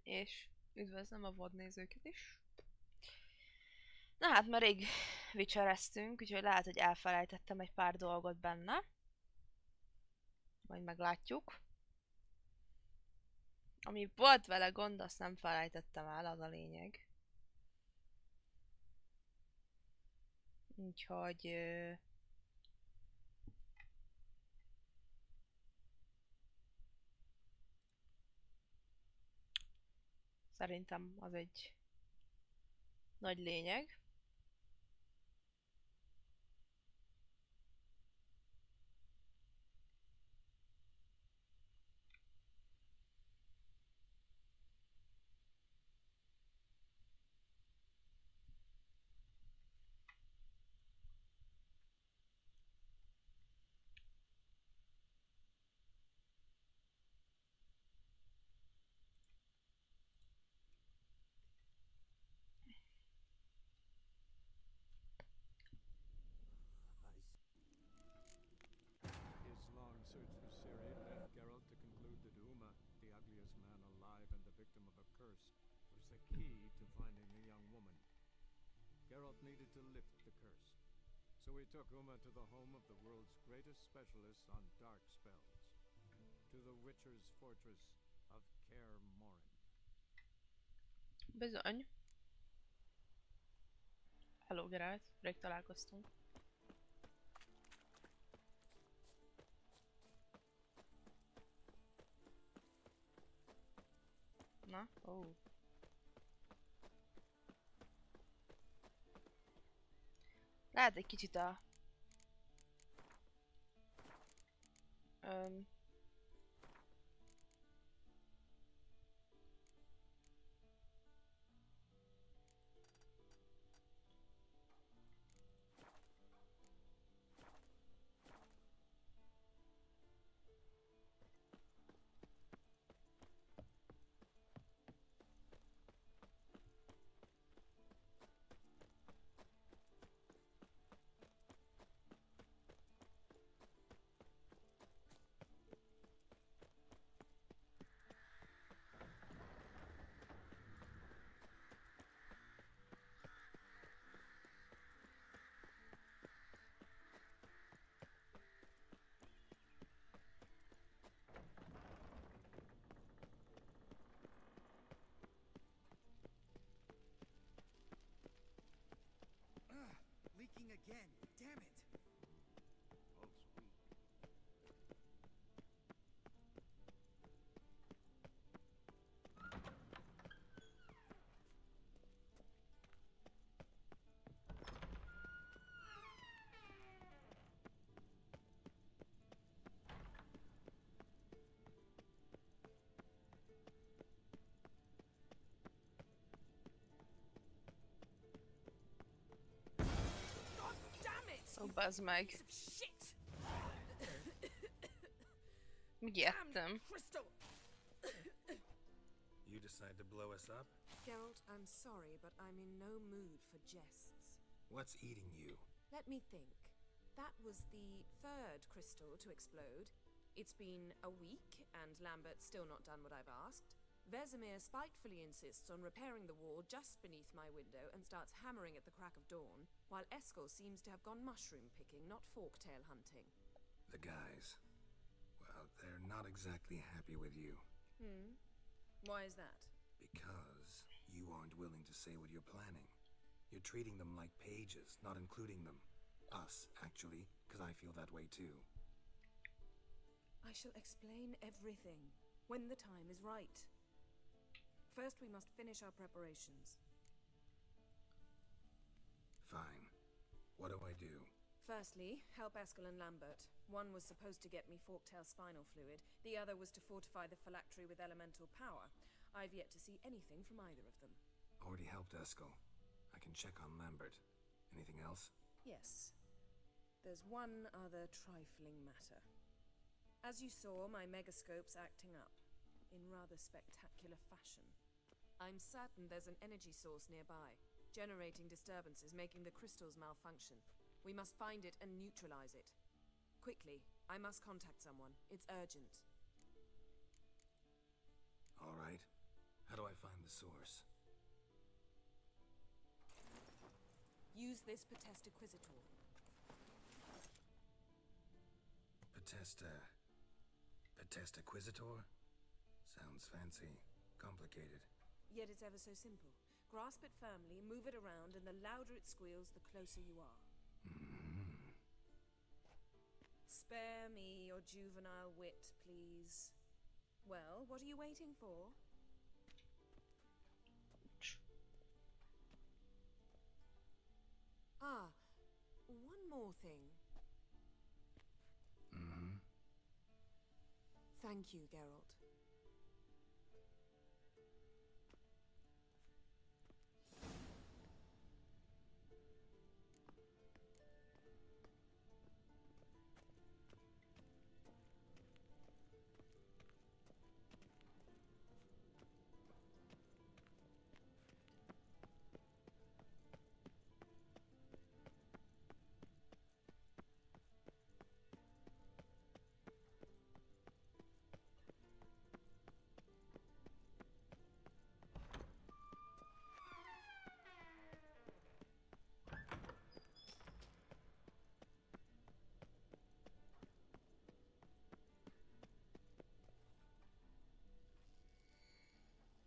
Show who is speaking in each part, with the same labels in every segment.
Speaker 1: És üdvözlöm a VOD nézőket is. Na hát már rég vicsereztünk, úgyhogy lehet, hogy elfelejtettem egy pár dolgot benne. Majd meglátjuk. Ami volt vele gond, azt nem felejtettem el, az a lényeg. Úgyhogy... szerintem az egy nagy lényeg.
Speaker 2: His long search for Ciri led Geralt to conclude that Uma, the ugliest man alive and the victim of a curse, was the key to finding the young woman. Geralt needed to lift the curse, so he took Uma to the home of the world's greatest specialist on dark spells, to the Witcher's fortress of Kaer Morhen.
Speaker 1: Bizony. Hello Geralt, rég találkoztunk. Na, ó. Lehet egy kicsit a...
Speaker 3: Leaking again. Damn it.
Speaker 2: Pulse weak.
Speaker 1: Ó, bazd meg. Megijedtem.
Speaker 3: You decide to blow us up?
Speaker 4: Geralt, I'm sorry, but I'm in no mood for jests.
Speaker 3: What's eating you?
Speaker 4: Let me think. That was the third crystal to explode. It's been a week, and Lambert's still not done what I've asked. Vesemir spitefully insists on repairing the wall just beneath my window and starts hammering at the crack of dawn, while Eskel seems to have gone mushroom picking, not forktail hunting.
Speaker 3: The guys. Well, they're not exactly happy with you.
Speaker 4: Why is that?
Speaker 3: Because you aren't willing to say what you're planning. You're treating them like pages, not including them. Us, actually, because I feel that way too.
Speaker 4: I shall explain everything, when the time is right. First, we must finish our preparations.
Speaker 3: Fine. What do I do?
Speaker 4: Firstly, help Eskel and Lambert. One was supposed to get me forktail spinal fluid, the other was to fortify the phylactery with elemental power. I've yet to see anything from either of them.
Speaker 3: Already helped Eskel. I can check on Lambert. Anything else?
Speaker 4: Yes. There's one other trifling matter. As you saw, my megascope's acting up, in rather spectacular fashion. I'm certain there's an energy source nearby, generating disturbances, making the crystals malfunction. We must find it and neutralize it. Quickly, I must contact someone. It's urgent.
Speaker 3: All right. How do I the source.
Speaker 4: Use this pt.10 Inquisitor.
Speaker 3: Pt.10 Inquisitor? Sounds fancy. Complicated.
Speaker 4: Yet it's ever so simple. Grasp it firmly, move it around, and the louder it squeals, the closer you are. Spare me your juvenile wit, please. Well, what are you waiting for? Ah, one more thing. Thank you, Geralt.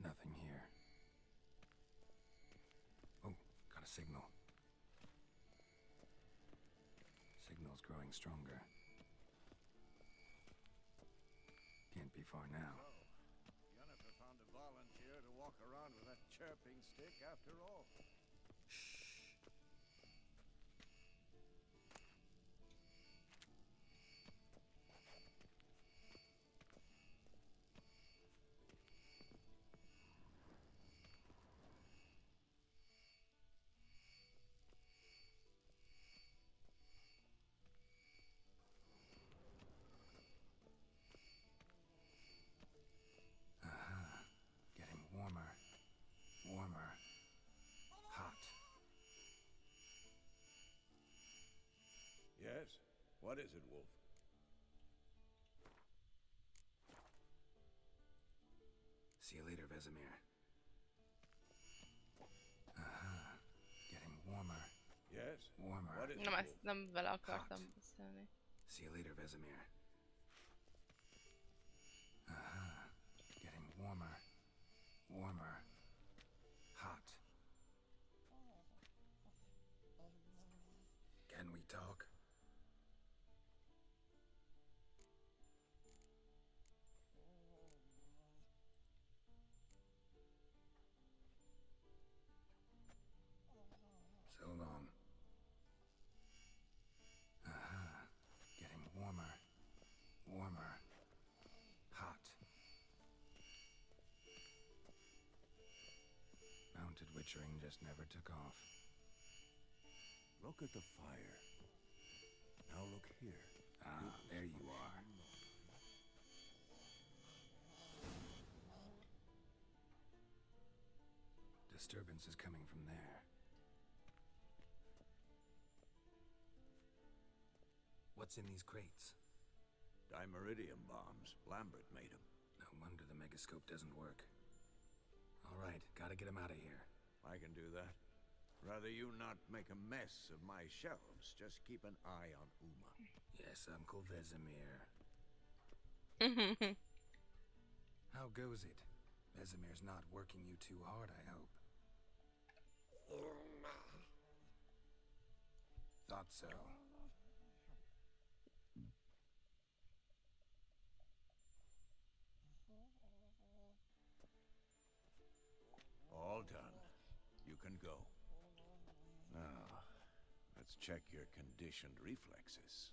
Speaker 3: Nothing here. Oh, got a signal. Signal's growing stronger. Can't be far now.
Speaker 2: So, Yennefer found a volunteer to walk around with that chirping stick after all.
Speaker 3: Shh. Getting warmer. Warmer. Hot.
Speaker 2: Yes? What is it, Wolf?
Speaker 3: See you later, Vesemir. Getting warmer.
Speaker 2: Yes?
Speaker 3: Warmer.
Speaker 2: What is it,
Speaker 1: Nem,
Speaker 2: Wolf?
Speaker 1: ezt nem vele akartam beszélni.
Speaker 3: See you later, Vesemir. Getting warmer. Warmer. Hot. Can we talk? So long. Getting warmer. Warmer. Hot. Mounted witchering just never took off.
Speaker 2: Look at the fire. Now look here.
Speaker 3: Ah, there you are. Disturbance is coming from there. What's in these crates?
Speaker 2: Dimeridium bombs. Lambert made them.
Speaker 3: No wonder the megascope doesn't work. All right, gotta get him out of here.
Speaker 2: I can do that. Rather you not make a mess of my shelves. Just keep an eye on Uma.
Speaker 3: Yes, Uncle Vesemir. How goes it? Vesemir's not working you too hard, I hope. Thought so.
Speaker 2: All done. You can go. Now, let's check your conditioned reflexes.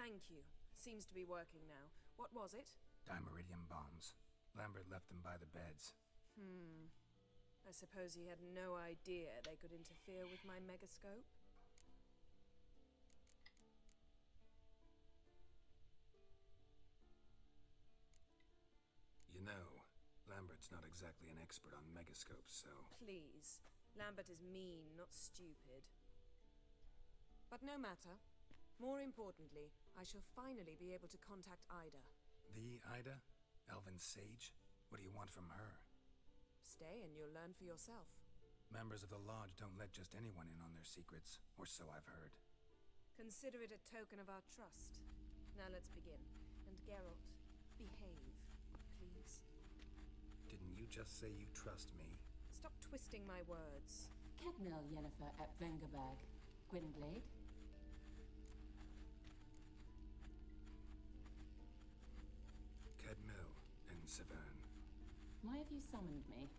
Speaker 4: Thank you. Seems to be working now. What was it?
Speaker 3: Dimeridium bombs. Lambert left them by the beds.
Speaker 4: I suppose he had no idea they could interfere with my megascope?
Speaker 3: You know, Lambert's not exactly an expert on megascopes, so...
Speaker 4: Please. Lambert is mean, not stupid. But no matter. More importantly, I shall finally be able to contact Ida.
Speaker 3: The Ida? Elven Sage? What do you want from her?
Speaker 4: Stay and you'll learn for yourself.
Speaker 3: Members of the Lodge don't let just anyone in on their secrets, or so I've heard.
Speaker 4: Consider it a token of our trust. Now let's begin. And Geralt, behave, please.
Speaker 3: Didn't you just say you trust me?
Speaker 4: Stop twisting my words.
Speaker 5: Kednel Yennefer at Vengerberg. Gwynblade?
Speaker 3: Kedmil and Severn.
Speaker 5: Why have you summoned me?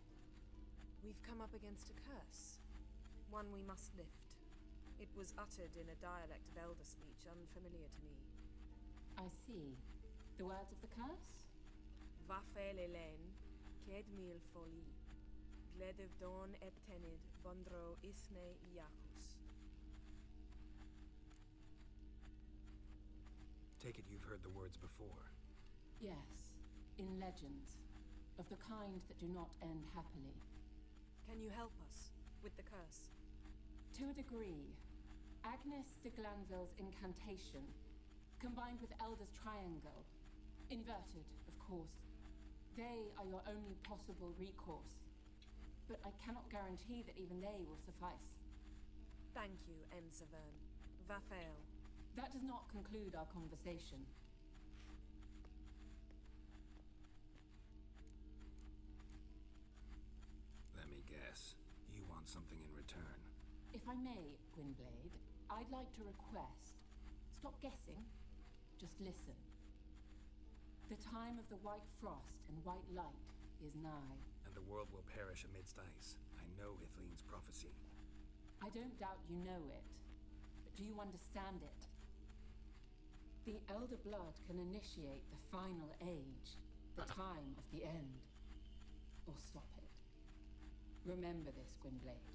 Speaker 4: We've come up against a curse. One we must lift. It was uttered in a dialect of Elder speech unfamiliar to me.
Speaker 5: I see. The words of the curse?
Speaker 4: Vafel Elen, Kedmil Foli, Gledev Don et Tenid, Bondro Ithne Iacus.
Speaker 3: Take it you've heard the words before.
Speaker 5: Yes. In legends. Of the kind that do not end happily.
Speaker 4: Can you help us with the curse?
Speaker 5: To a degree. Agnes de Glanville's incantation, combined with Elder's triangle, inverted, of course. They are your only possible recourse. But I cannot guarantee that even they will suffice.
Speaker 4: Thank you, Ensevern. Vafel.
Speaker 5: That does not conclude our conversation.
Speaker 3: Let me guess. You want something in return.
Speaker 5: If I may, Gwynblade, I'd like to request. Stop guessing. Just listen. The time of the white frost and white light is nigh.
Speaker 3: And the world will perish amidst ice. I know Ithleen's prophecy.
Speaker 5: I don't doubt you know it. But do you understand it? The Elder Blood can initiate the final age, the time of the end. Or stop it. Remember this, Gwynblade.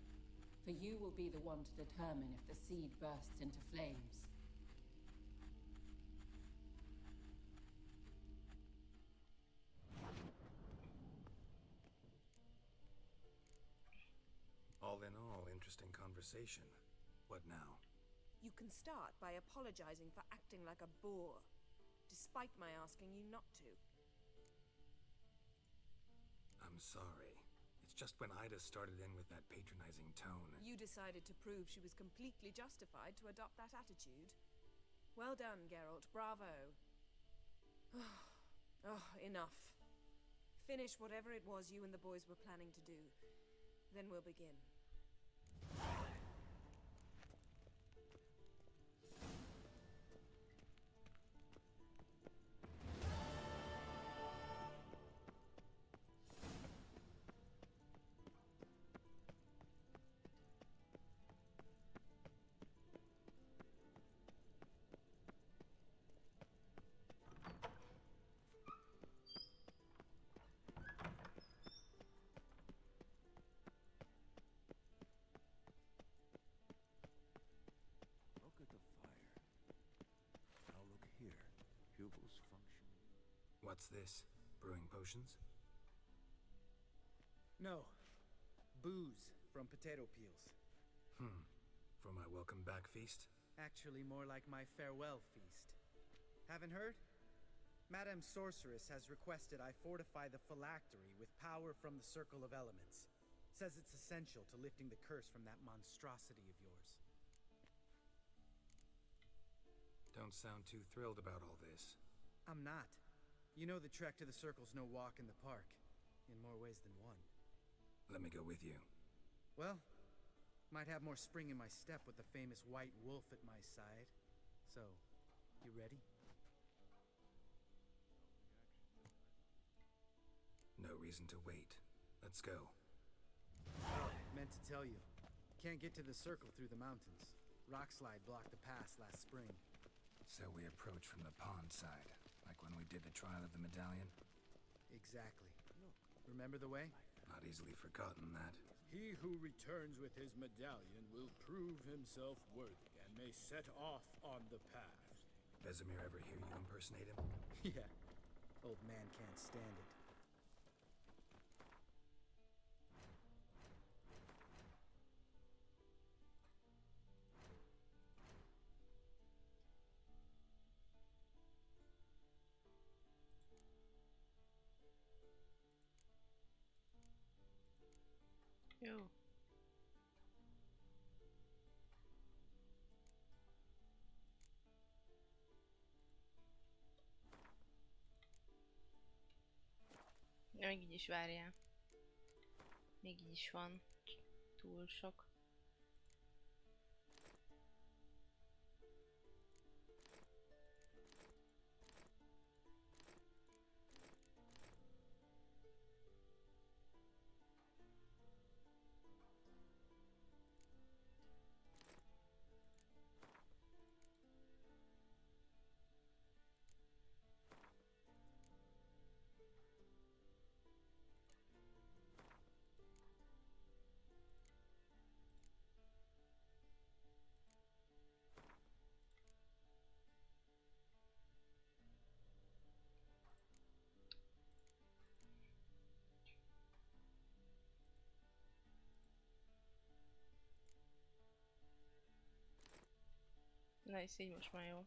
Speaker 5: For you will be the one to determine if the seed bursts into flames.
Speaker 3: All in all, interesting conversation. What now?
Speaker 4: You can start by apologizing for acting like a boor, despite my asking you not to.
Speaker 3: I'm sorry. It's just when Ida started in with that patronizing tone.
Speaker 4: You decided to prove she was completely justified to adopt that attitude. Well done, Geralt. Bravo. Oh, enough. Finish whatever it was you and the boys were planning to do. Then we'll begin.
Speaker 2: Look at the fire. Now look here. Pupils functioning.
Speaker 3: What's this? Brewing potions?
Speaker 6: No. Booze from potato peels.
Speaker 3: For my welcome back feast?
Speaker 6: Actually, more like my farewell feast. Haven't heard? Madame Sorceress has requested I fortify the phylactery with power from the Circle of Elements. Says it's essential to lifting the curse from that monstrosity of yours.
Speaker 3: Don't sound too thrilled about all this.
Speaker 6: I'm not. You know the trek to the Circle's no walk in the park. In more ways than one.
Speaker 3: Let me go with you.
Speaker 6: Well, might have more spring in my step with the famous white wolf at my side. So, you ready?
Speaker 3: No reason to wait. Let's go.
Speaker 6: Meant to tell you. Can't get to the Circle through the mountains. Rockslide blocked the pass last spring.
Speaker 3: So we approach from the pond side, like when we did the trial of the medallion?
Speaker 6: Exactly. Remember the way?
Speaker 3: Not easily forgotten, that.
Speaker 2: He who returns with his medallion will prove himself worthy and may set off on the path.
Speaker 3: Vesemir ever hear you impersonate him?
Speaker 6: Yeah. Old man can't stand it.
Speaker 1: Jó. Még így is várjál. Még így is van túl sok. Na és így most már jó.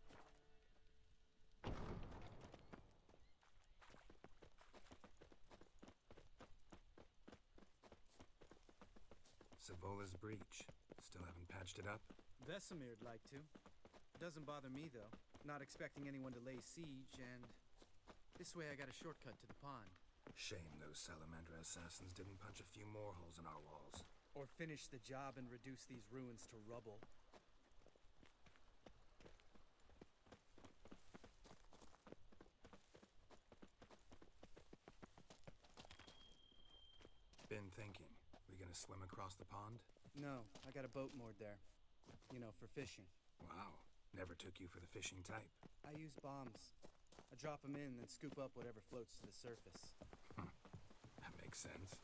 Speaker 3: Savola's breach. Still haven't patched it up?
Speaker 6: Vesemir'd like to. Doesn't bother me, though. Not expecting anyone to lay siege, and this way I got a shortcut to the pond.
Speaker 3: Shame those Salamandra assassins didn't punch a few more holes in our walls.
Speaker 6: Or finish the job and reduce these ruins to rubble.
Speaker 3: Been thinking. We gonna swim across the pond?
Speaker 6: No, I got a boat moored there. You know, for fishing.
Speaker 3: Wow. Never took you for the fishing type.
Speaker 6: I use bombs. I drop them in, then scoop up whatever floats to the surface.
Speaker 3: That makes sense.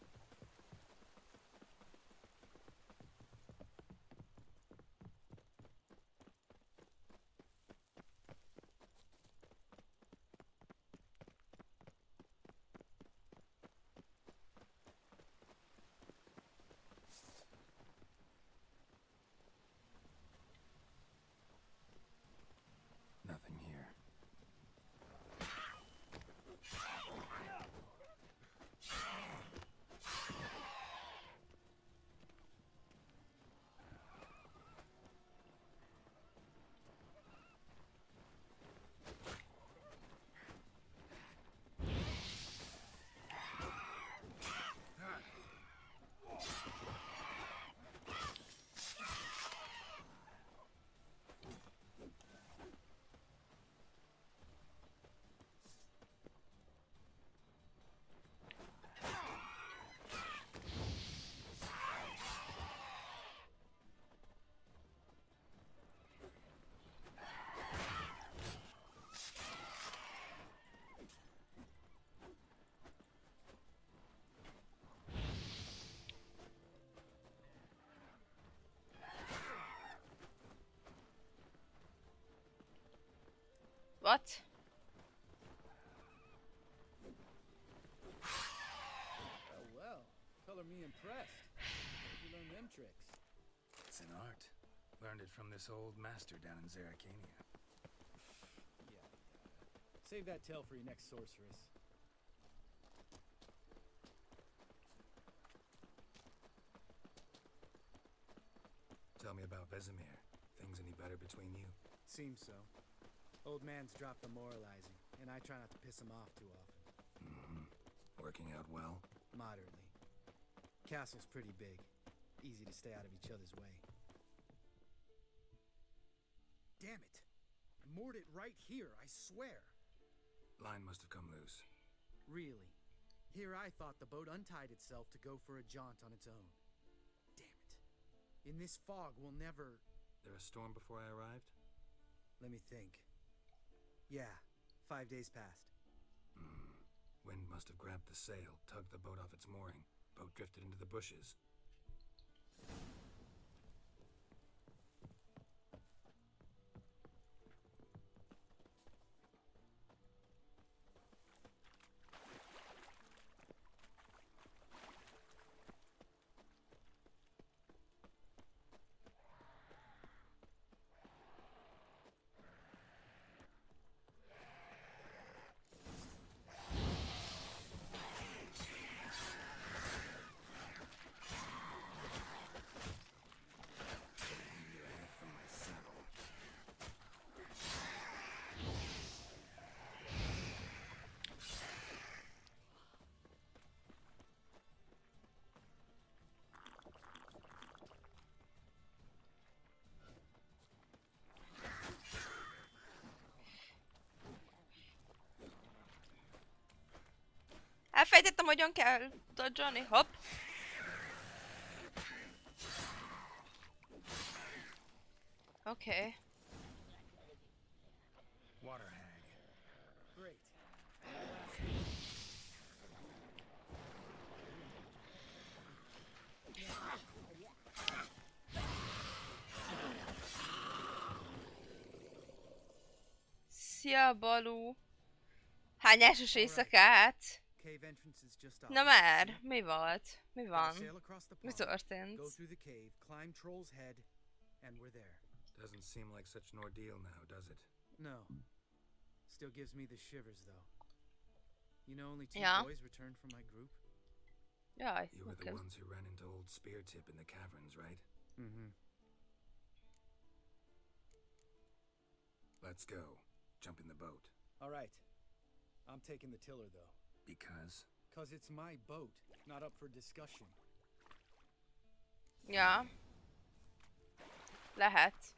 Speaker 3: Nothing here.
Speaker 1: What?
Speaker 6: Oh, well. Color me impressed. Where'd you learn them tricks?
Speaker 3: It's an art. Learned it from this old master down in Zeracania.
Speaker 6: Yeah. Save that tale for your next sorceress.
Speaker 3: Tell me about Vesemir. Things any better between you?
Speaker 6: Seems so. Old man's dropped the moralizing, and I try not to piss him off too often.
Speaker 3: Mm-hmm. Working out well?
Speaker 6: Moderately. Castle's pretty big. Easy to stay out of each other's way. Damn it! I moored it right here, I swear!
Speaker 3: Line must have come loose.
Speaker 6: Really? Here I thought the boat untied itself to go for a jaunt on its own. Damn it. In this fog, we'll never...
Speaker 3: There a storm before I arrived?
Speaker 6: Let me think. Yeah, 5 days passed.
Speaker 3: Wind must have grabbed the sail, tugged the boat off its mooring. Boat drifted into the bushes.
Speaker 1: Elfejtettem, hogyan kell dodge-olni. Hopp. Oké.
Speaker 3: Water hag.
Speaker 6: Great.
Speaker 1: Szia, Balú. Hányásos éjszakát?
Speaker 6: Cave entrance is just
Speaker 1: Na
Speaker 6: opposite.
Speaker 1: már,
Speaker 6: See?
Speaker 1: mi volt? Mi
Speaker 6: Gotta
Speaker 1: van?
Speaker 6: sail across the
Speaker 1: Mi
Speaker 6: pond,
Speaker 1: történt?
Speaker 6: go through the cave, climb Troll's Head, and we're there.
Speaker 3: Doesn't seem like such an ordeal now, does it?
Speaker 6: No. Still gives me the shivers, though. You know, only 2
Speaker 1: Yeah.
Speaker 6: boys returned from my group?
Speaker 1: Jaj,
Speaker 3: You were
Speaker 1: oké.
Speaker 3: the ones who ran into old Spear Tip in the caverns, right?
Speaker 6: Mm-hmm.
Speaker 3: Let's go. Jump in the boat.
Speaker 6: All right. I'm taking the tiller, though.
Speaker 3: Because?
Speaker 6: 'Cause it's my boat, not up for discussion.
Speaker 1: Ja. Lehet.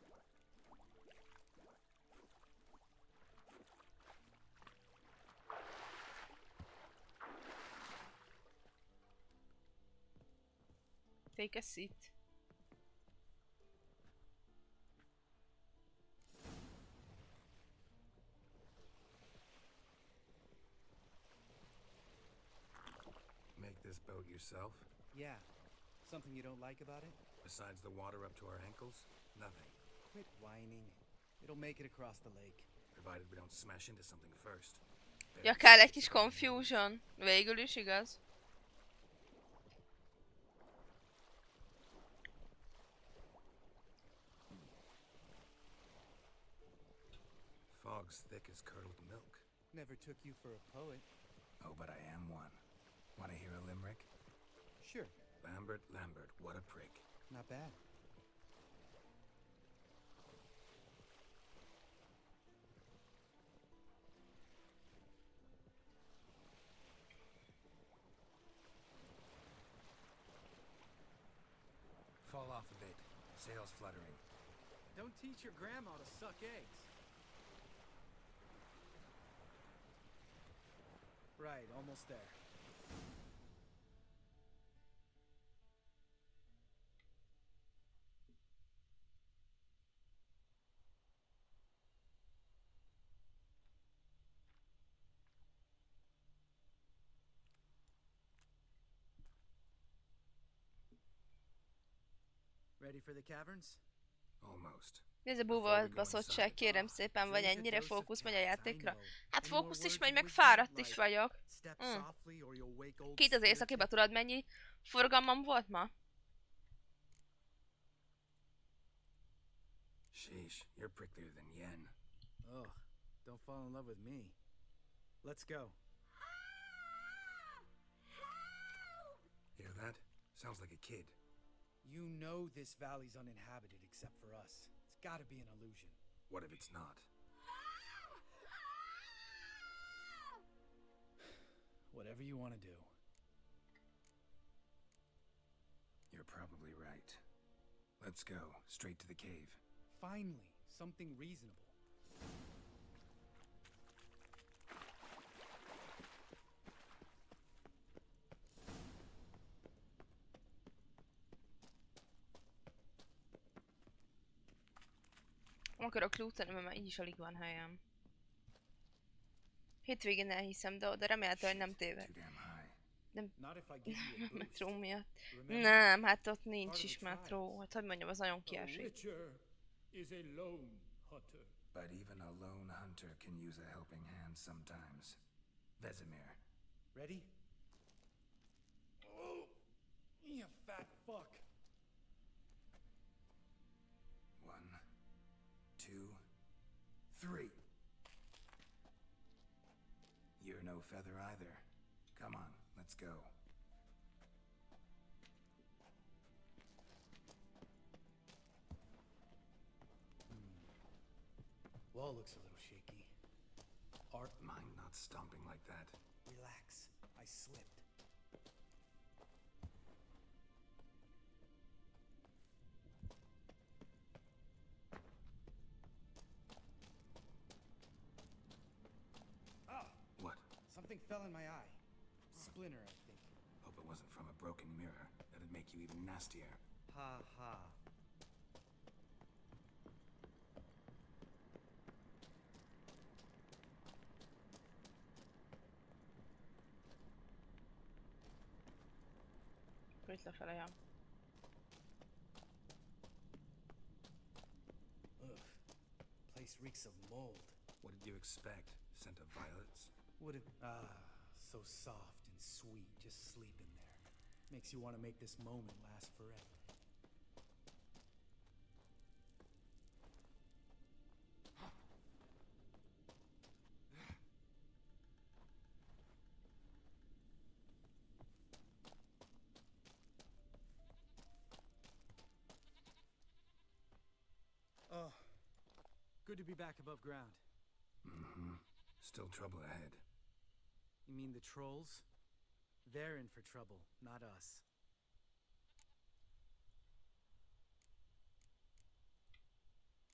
Speaker 1: Take a seat.
Speaker 3: Make this boat yourself?
Speaker 6: Yeah. Something you don't like about it?
Speaker 3: Besides the water up to our ankles? Nothing.
Speaker 6: Quit whining. It'll make it across the lake.
Speaker 3: Provided we don't smash into something first.
Speaker 1: Ja, kell egy kis confusion. Végül is igaz.
Speaker 3: Fog's thick as curdled milk.
Speaker 6: Never took you for a poet.
Speaker 3: Oh, but I am one. Want to hear a limerick?
Speaker 6: Sure.
Speaker 3: Lambert, Lambert, what a prick.
Speaker 6: Not bad.
Speaker 3: Fall off a bit. Sail's fluttering.
Speaker 6: Don't teach your grandma to suck eggs. Right, almost there. Ready for the caverns?
Speaker 3: Almost.
Speaker 1: Ez a búva baszottság, kérem szépen, vagy
Speaker 6: Drink a
Speaker 1: ennyire
Speaker 6: dose of
Speaker 1: fókusz megy a
Speaker 6: cats, I
Speaker 1: játékra?
Speaker 6: know.
Speaker 1: Hát
Speaker 6: Any more
Speaker 1: fókusz is
Speaker 6: words
Speaker 1: megy,
Speaker 6: of
Speaker 1: meg
Speaker 6: wisdom?
Speaker 1: fáradt is
Speaker 6: Like,
Speaker 1: vagyok.
Speaker 6: step
Speaker 1: Mm.
Speaker 6: softly or you'll wake old
Speaker 1: 2000
Speaker 6: Spear
Speaker 1: éjszakiba
Speaker 6: Tip.
Speaker 1: tudod mennyi forgalmam volt ma?
Speaker 3: Sheesh, you're pricklier than Yen.
Speaker 6: Ugh, don't fall in love with me. Let's go.
Speaker 3: Hear that? Sounds like a kid.
Speaker 6: You know this valley's uninhabited except for us. It's gotta be an illusion.
Speaker 3: What if it's not?
Speaker 6: Whatever you want to do.
Speaker 3: You're probably right. Let's go, straight to the cave.
Speaker 6: Finally, something reasonable.
Speaker 1: Nem akarok lootani, mert már így is alig van helyem. Hétvégén elhiszem, de remélhetőleg nem
Speaker 3: Shit,
Speaker 1: téved.
Speaker 3: too damn high.
Speaker 1: Nem
Speaker 6: Not if I give you a boost.
Speaker 1: metró miatt.
Speaker 6: Remember?
Speaker 1: Nem, hát ott nincs
Speaker 6: Part of
Speaker 1: is
Speaker 6: the
Speaker 1: metró.
Speaker 6: trials.
Speaker 1: Hát hogy mondjam, az nagyon
Speaker 2: A
Speaker 1: kiesik.
Speaker 2: witcher is a lone hunter.
Speaker 3: But even a lone hunter can use a helping hand sometimes. Vesemir.
Speaker 6: Ready? Oh, you fat fuck.
Speaker 3: 1, 2, 3. You're no feather either. Come on, let's go.
Speaker 6: Wall looks a little shaky. Art,
Speaker 3: Mind not stomping like that.
Speaker 6: relax. I slipped. Ah,
Speaker 3: What?
Speaker 6: something fell in my eye. Splinter, I think.
Speaker 3: Hope it wasn't from a broken mirror. That'd make you even nastier.
Speaker 6: Ha ha.
Speaker 1: Akkor itt lefele jön.
Speaker 6: Ugh. Place reeks of mold.
Speaker 3: What did you expect? Scent of violets?
Speaker 6: Would have so soft and sweet, just sleeping there. Makes you want to make this moment last forever. Oh, good to be back above ground.
Speaker 3: Mm-hmm. Still trouble ahead.
Speaker 6: You mean the trolls? They're in for trouble, not us.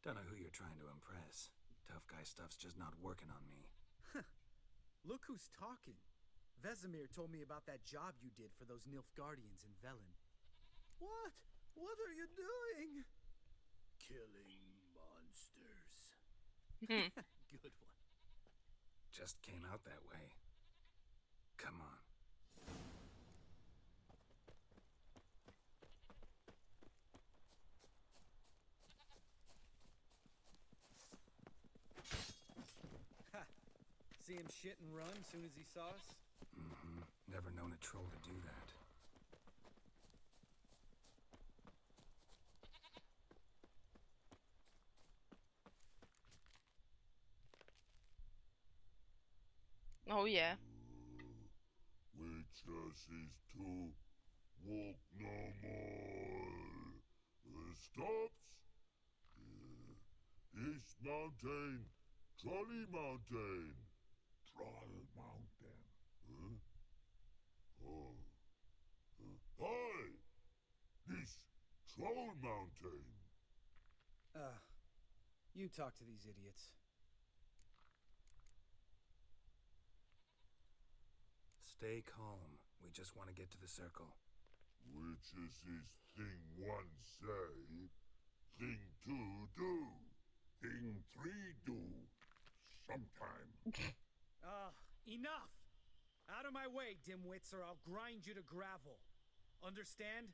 Speaker 3: Don't know who you're trying to impress. Tough guy stuff's just not working on me.
Speaker 6: Look who's talking. Vesemir told me about that job you did for those Nilfgaardians in Velen. What? What are you doing?
Speaker 2: Killing monsters.
Speaker 6: Good one.
Speaker 3: Just came out that way. Come on.
Speaker 6: Ha! See him shit and run soon as he saw us?
Speaker 3: Mm-hmm. Never known a troll to do that.
Speaker 1: Oh yeah.
Speaker 7: Witches is to walk no more. Stops? East Mountain, Trolley Mountain. Troll Mountain. Huh? Oh. Hi! This Troll Mountain.
Speaker 6: You talk to these idiots.
Speaker 3: Stay calm. We just want to get to the circle.
Speaker 7: Witches is thing one say, thing two do, thing three do. Sometime.
Speaker 6: Enough! Out of my way, dimwits, or I'll grind you to gravel. Understand?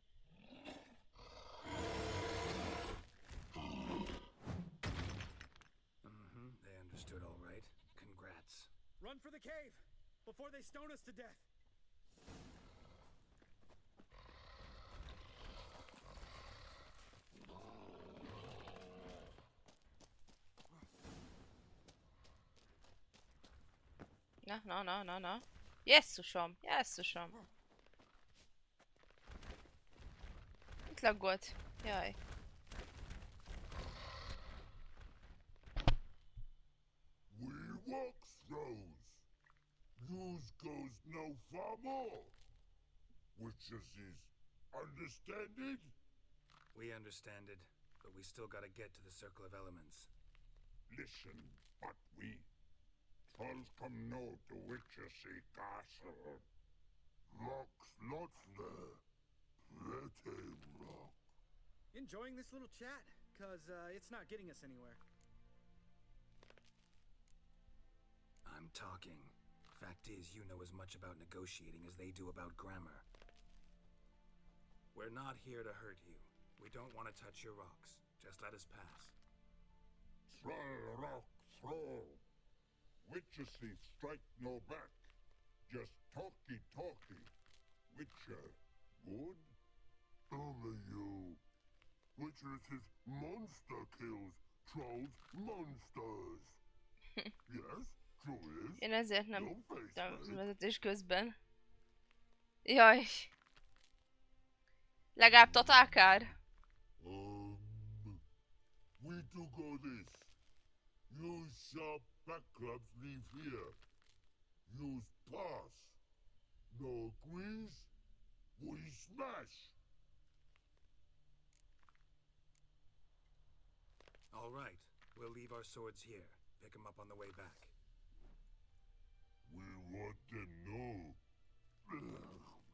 Speaker 3: Mm-hmm. They understood all right. Congrats.
Speaker 6: Run for the cave before they stone us to death.
Speaker 1: Na. Jesszusom, jesszusom. Itt laggolt. Jaj.
Speaker 7: We walk throws. News goes no far more. Witches is understanded?
Speaker 3: We understand it, but we still gotta get to the Circle of Elements.
Speaker 7: Listen, but we trolls come no to Witchessy Castle. Rocks lots there. Pretty rock.
Speaker 6: Enjoying this little chat? Cause it's not getting us anywhere.
Speaker 3: I'm talking. Fact is, you know as much about negotiating as they do about grammar. We're not here to hurt you. We don't want to touch your rocks. Just let us pass.
Speaker 7: Throw rock, throw. Witcher thief strike no back. Just talky. Witcher, good? Only you. Witcher is his monster kills. Trolls, monsters. Yes, true is.
Speaker 1: Én ezért nem
Speaker 7: Don't face
Speaker 1: tudtam
Speaker 7: me.
Speaker 1: vezetés közben. Jaj. Legalább totálkár.
Speaker 7: We do go this. Use sharp back clubs leave here. Use pass. No agrees? We smash.
Speaker 3: All right. We'll leave our swords here. Pick them up on the way back.
Speaker 7: We want them know.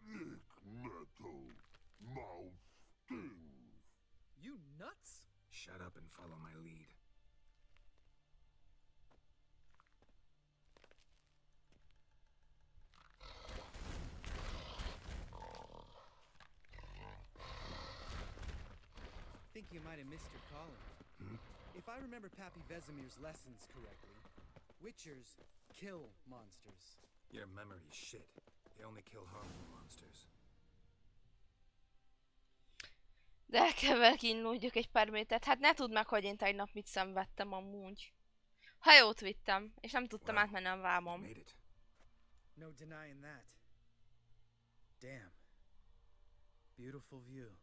Speaker 7: Thick metal. Mouth stings.
Speaker 6: You nuts?
Speaker 3: Shut up and follow my lead.
Speaker 6: Think you might have missed your calling. If I remember Pappy Vesemir's lessons correctly, Witchers kill monsters.
Speaker 3: Your memory's shit. They only kill harmful monsters.
Speaker 1: De el kell vele kínlódjak egy pár métert. Hát ne tudd meg, hogy én tegnap mit szenvedtem amúgy. Hajót vittem, és nem tudtam
Speaker 3: Wow,
Speaker 1: átmenni a
Speaker 3: you
Speaker 1: vámon.
Speaker 3: made it.
Speaker 6: No denying that. Damn. Beautiful view.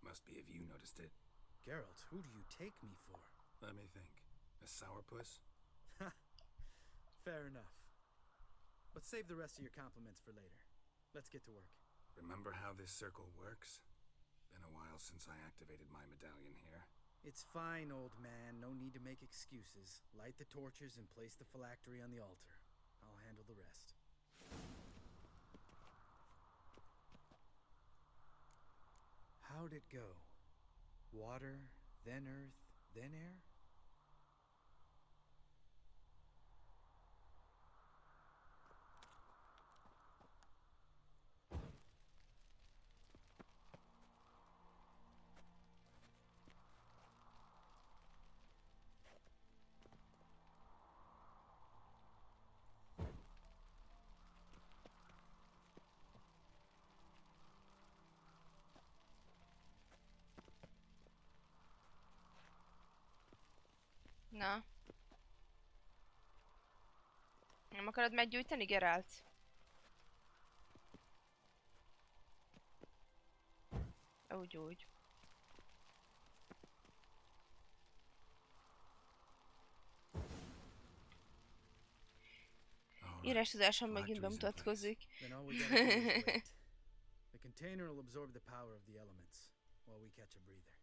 Speaker 3: Must be if you noticed it.
Speaker 6: Geralt, who do you take me for?
Speaker 3: Let me think. A sourpuss?
Speaker 6: Fair enough. But save the rest of your compliments for later. Let's get to work.
Speaker 3: Remember how this circle works? Been a while since I activated my medallion here.
Speaker 6: It's fine, old man. No need to make excuses. Light the torches and place the phylactery on the altar. I'll handle the rest. How'd it go? Water, then earth, then air?
Speaker 1: Na. Nem akarod meggyújtani, Geralt? Úgy. Írás tudásom megint bemutatkozik.
Speaker 6: Then all we gotta do is wait. The container will absorb the power of the elements while we catch a breather.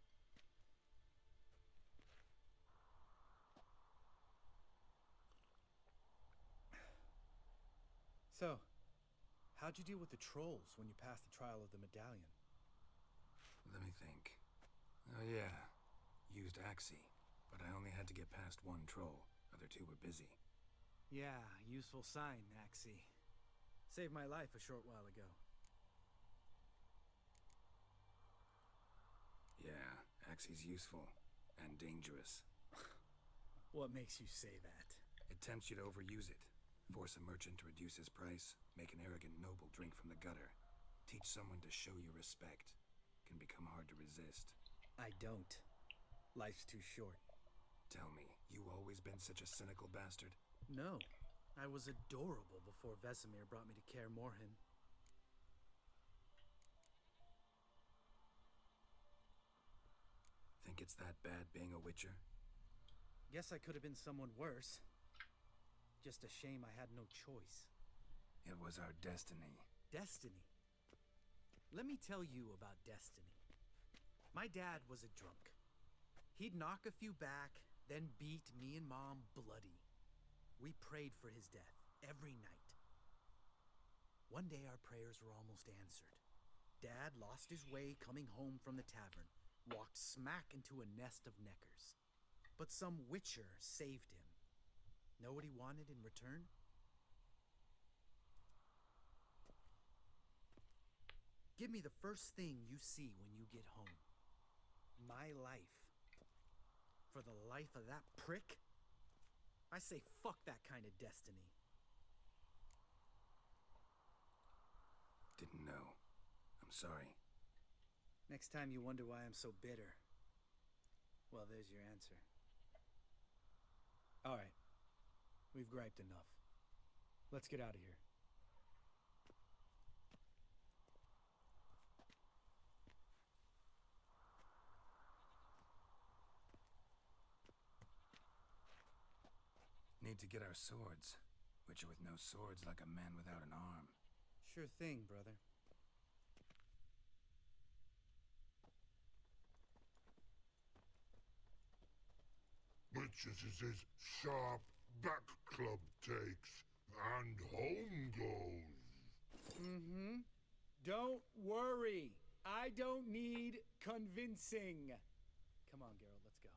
Speaker 6: So, how'd you deal with the trolls when you passed the trial of the medallion?
Speaker 3: Let me think. Oh yeah. Used Axie, but I only had to get past one troll. Other two were busy.
Speaker 6: Yeah, useful sign, Axie. Saved my life a short while ago.
Speaker 3: Yeah, Axie's useful. And dangerous.
Speaker 6: What makes you say that?
Speaker 3: It tempts you to overuse it. Force a merchant to reduce his price. Make an arrogant noble drink from the gutter. Teach someone to show you respect. Can become hard to resist.
Speaker 6: I don't. Life's too short.
Speaker 3: Tell me, you always been such a cynical bastard?
Speaker 6: No. I was adorable before Vesemir brought me to Kaer Morhen.
Speaker 3: Think it's that bad being a witcher?
Speaker 6: Guess I could have been someone worse. Just a shame I had no choice.
Speaker 3: It was our destiny.
Speaker 6: Destiny. Let me tell you about destiny. My dad was a drunk. He'd knock a few back, then beat me and Mom bloody. We prayed for his death every night. One day our prayers were almost answered. Dad lost his way coming home from the tavern, walked smack into a nest of neckers. but some witcher saved him. Know what he wanted in return? Give me the first thing you see when you get home. My life. For the life of that prick? I say fuck that kind of destiny.
Speaker 3: Didn't know. I'm sorry.
Speaker 6: Next time you wonder why I'm so bitter, well, there's your answer. Alright. We've griped enough. Let's get out of here.
Speaker 3: Need to get our swords. Witcher with no swords like a man without an arm.
Speaker 6: Sure thing, brother.
Speaker 7: Which is his sharp back club takes, and home goes.
Speaker 6: Mm-hmm. Don't worry. I don't need convincing. Come on, Geralt, let's go.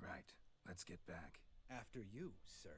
Speaker 3: Right. Let's get back.
Speaker 6: After you, sir.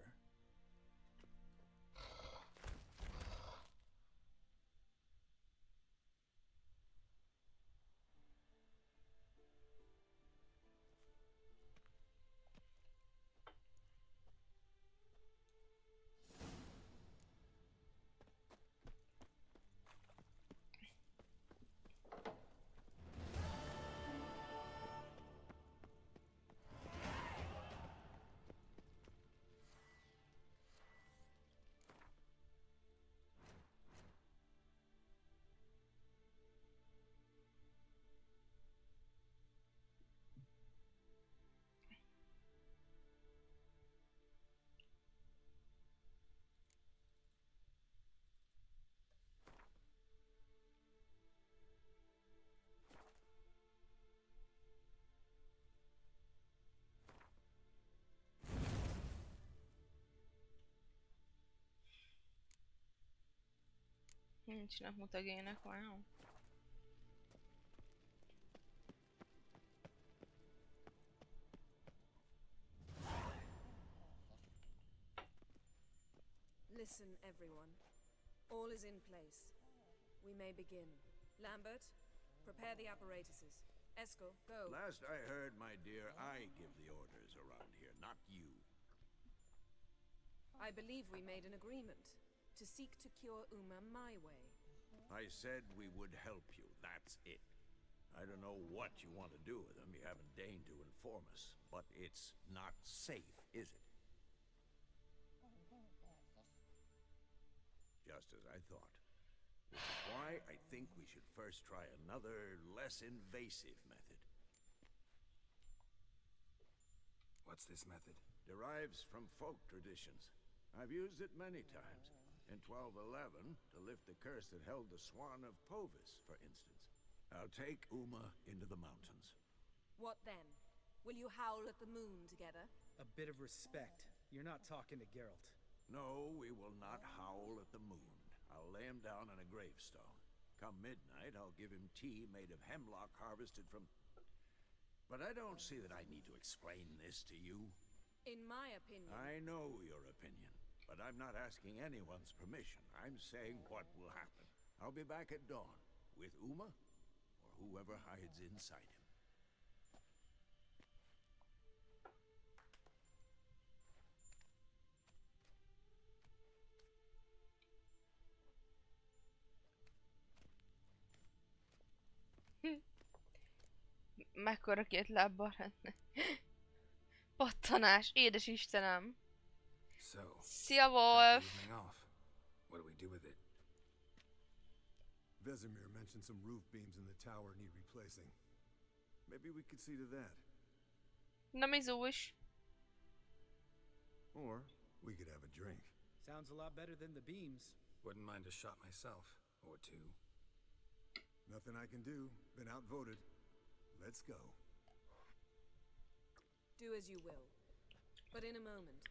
Speaker 1: Nincsnek mutagének, wow.
Speaker 4: Listen, everyone. All is in place. We may begin. Lambert, prepare the apparatuses. Eskel, go.
Speaker 2: Last I heard, my dear, I give the orders around here, not you.
Speaker 4: I believe we made an agreement to seek to cure Uma my way.
Speaker 2: I said we would help you, that's it. I don't know what you want to do with them, you haven't deigned to inform us. But it's not safe, is it? Just as I thought. Which is why I think we should first try another, less invasive method.
Speaker 3: What's this method?
Speaker 2: Derives from folk traditions. I've used it many times. In 1211, to lift the curse that held the Swan of Povis, for instance. I'll take Uma into the mountains.
Speaker 4: What then? Will you howl at the moon together?
Speaker 6: A bit of respect. You're not talking to Geralt.
Speaker 2: No, we will not howl at the moon. I'll lay him down on a gravestone. Come midnight, I'll give him tea made of hemlock harvested from... But I don't see that I need to explain this to you.
Speaker 4: In my opinion...
Speaker 2: I know your opinion, but I'm not asking anyone's permission. I'm saying what will happen. I'll be back at dawn, with Uma, or whoever hides inside him.
Speaker 1: Mekkora két lábbal lenne. Pattanás, édes Istenem.
Speaker 3: So,
Speaker 1: Szia,
Speaker 3: got the
Speaker 1: Wolf!
Speaker 3: evening off. What do we do with it?
Speaker 7: Vesemir mentioned some roof beams in the tower need replacing. Maybe we could see to that.
Speaker 1: Na Mizu is.
Speaker 7: Or we could have a drink.
Speaker 6: Sounds a lot better than the beams.
Speaker 3: Wouldn't mind a shot myself. Or two.
Speaker 7: Nothing I can do. Been outvoted. Let's go.
Speaker 4: Do as you will. But in a moment,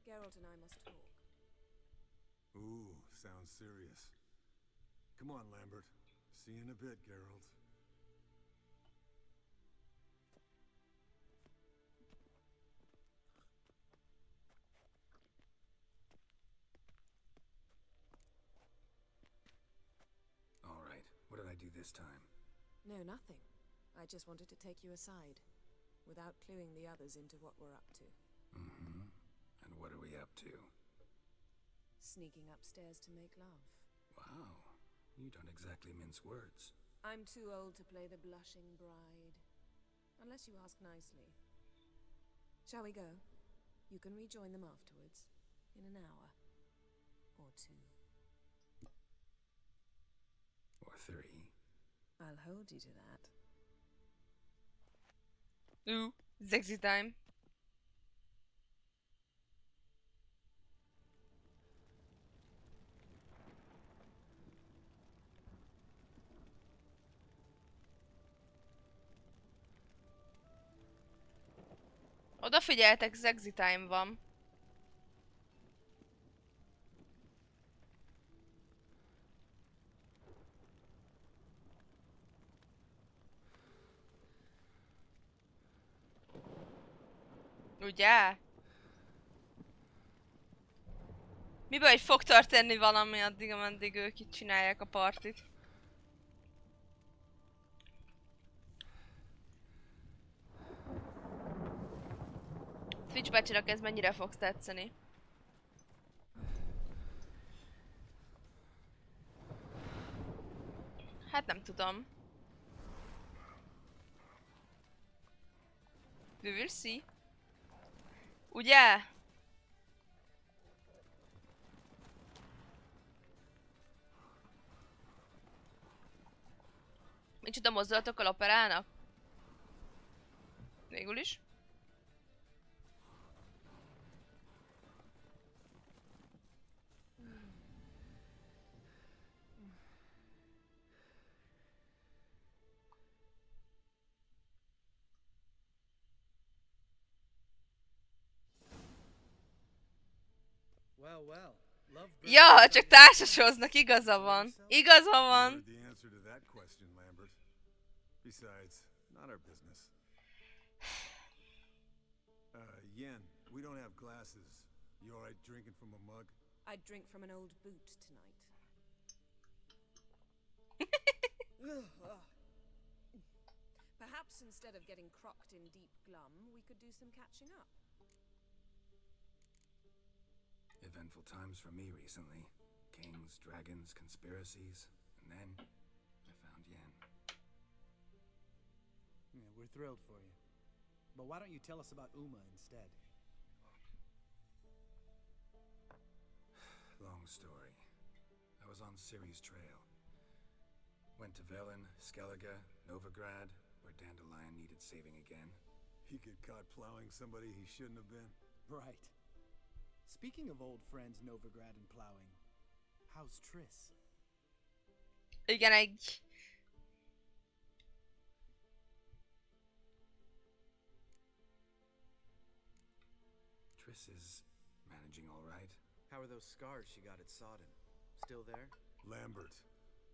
Speaker 4: Geralt and I must talk.
Speaker 7: Ooh, sounds serious. Come on, Lambert. See you in a bit, Geralt.
Speaker 3: All right, what did I do this time?
Speaker 4: No, nothing. I just wanted to take you aside, without cluing the others into what we're up to.
Speaker 3: Mm-hmm. And what are we up to?
Speaker 4: Sneaking upstairs to make love.
Speaker 3: Wow, you don't exactly mince words.
Speaker 4: I'm too old to play the blushing bride. Unless you ask nicely. Shall we go? You can rejoin them afterwards. In an hour. Or 2.
Speaker 3: Or 3.
Speaker 4: I'll hold you to that.
Speaker 1: Ooh, sexy time. Odafigyeltek, sexy time van. Ugye? Miből hogy fog történni valami addig, ameddig ők itt csinálják a partit? Twitch bácsinak ez mennyire fog tetszeni? Hát nem tudom. We will see. Ugye? Micsoda mozdulatokkal operálnak? Végül is.
Speaker 6: Well, well. Love
Speaker 1: Ja, csak társasoznak, igaza van. Igaza
Speaker 7: You
Speaker 1: van.
Speaker 7: heard the answer to that question, Lambert. Besides, not our business. Yen, we don't have glasses. You alright drinking from a mug?
Speaker 4: I'd drink from an old boot tonight. Perhaps instead of getting crocked in deep glum, we could do some catching up.
Speaker 3: Eventful times for me recently. Kings, dragons, conspiracies. And then, I found Yen.
Speaker 6: Yeah, we're thrilled for you. But why don't you tell us about Uma instead?
Speaker 3: Long story. I was on Ciri's trail. Went to Velen, Skellige, Novigrad, where Dandelion needed saving again.
Speaker 7: He get caught plowing somebody he shouldn't have been.
Speaker 6: Right. Speaking of old friends Novigrad and plowing, how's Triss?
Speaker 1: Igen, egy...
Speaker 3: Triss is managing all right.
Speaker 8: How are those scars she got at Sodden? Still there?
Speaker 7: Lambert,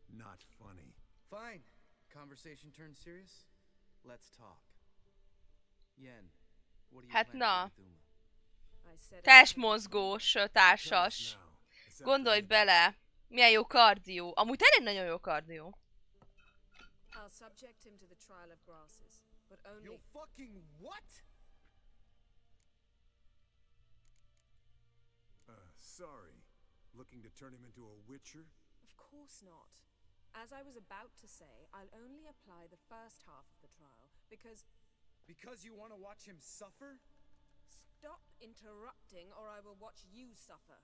Speaker 7: not funny.
Speaker 8: Fine. Conversation turned serious? Let's talk. Yen, what do you
Speaker 1: Hát
Speaker 8: plan
Speaker 1: na.
Speaker 8: to do with Uma?
Speaker 4: I said
Speaker 1: Testmozgós,
Speaker 7: Tell us
Speaker 1: társas.
Speaker 7: now. Except
Speaker 1: Gondolj
Speaker 7: for
Speaker 1: bele. Milyen jó kardió. Amúgy tényleg nagyon jó kardió.
Speaker 4: I'll subject him to the trial of grasses, but only...
Speaker 6: You fucking what?
Speaker 7: sorry. Looking to turn him into a witcher?
Speaker 4: Of course not. As I was about to say, I'll only apply the first half of the trial, because...
Speaker 6: Because you want to watch him suffer?
Speaker 4: Stop interrupting, or I will watch you suffer.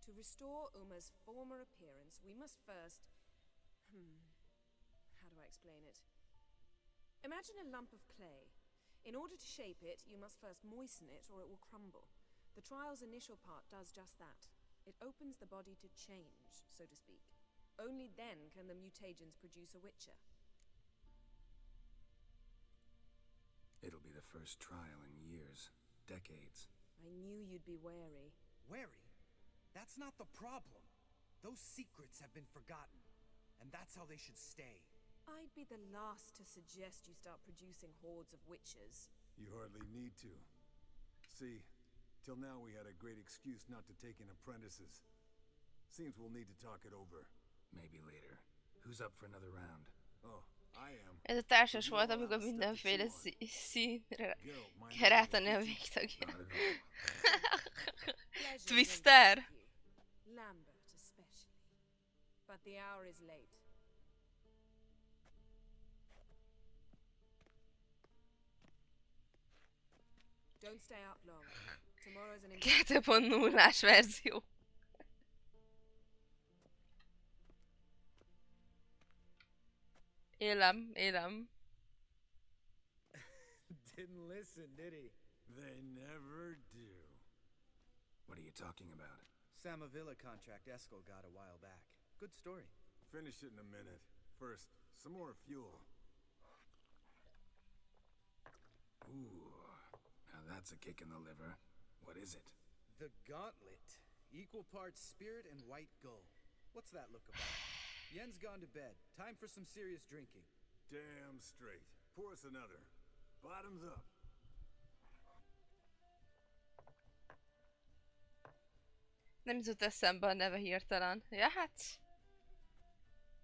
Speaker 4: To restore Uma's former appearance, we must first... How do I explain it? Imagine a lump of clay. In order to shape it, you must first moisten it, or it will crumble. The trial's initial part does just that. It opens the body to change, so to speak. Only then can the mutagens produce a witcher.
Speaker 3: It first trial in years. Decades.
Speaker 4: I knew you'd be wary.
Speaker 6: Wary? That's not the problem. Those secrets have been forgotten, and that's how they should stay.
Speaker 4: I'd be the last to suggest you start producing hordes of witches.
Speaker 7: You hardly need to. See, till now we had a great excuse not to take in apprentices. Seems we'll need to talk it over.
Speaker 3: Maybe later. Who's up for another round?
Speaker 7: Oh, I am.
Speaker 1: Ez a társas volt, amikor mindenféle színre kell rátenni a végtagját. Twister!
Speaker 4: Lambert especially. But the hour is late. Don't stay up long. Tomorrow's an important
Speaker 1: 2.0-ás verzió. Élem.
Speaker 6: Didn't listen, did he?
Speaker 7: They never do.
Speaker 3: What are you talking about?
Speaker 6: Samavilla contract Eskel got a while back. Good story.
Speaker 7: Finish it in a minute. First, some more fuel.
Speaker 3: Ooh, now that's a kick in the liver. What is it?
Speaker 6: The Gauntlet. Equal parts spirit and white gull. What's that look about? Yen's gone to bed. Time for some serious drinking.
Speaker 7: Damn straight. Pour us another. Bottoms up.
Speaker 1: Nem jutott eszembe a neve hirtelen. Ja hát...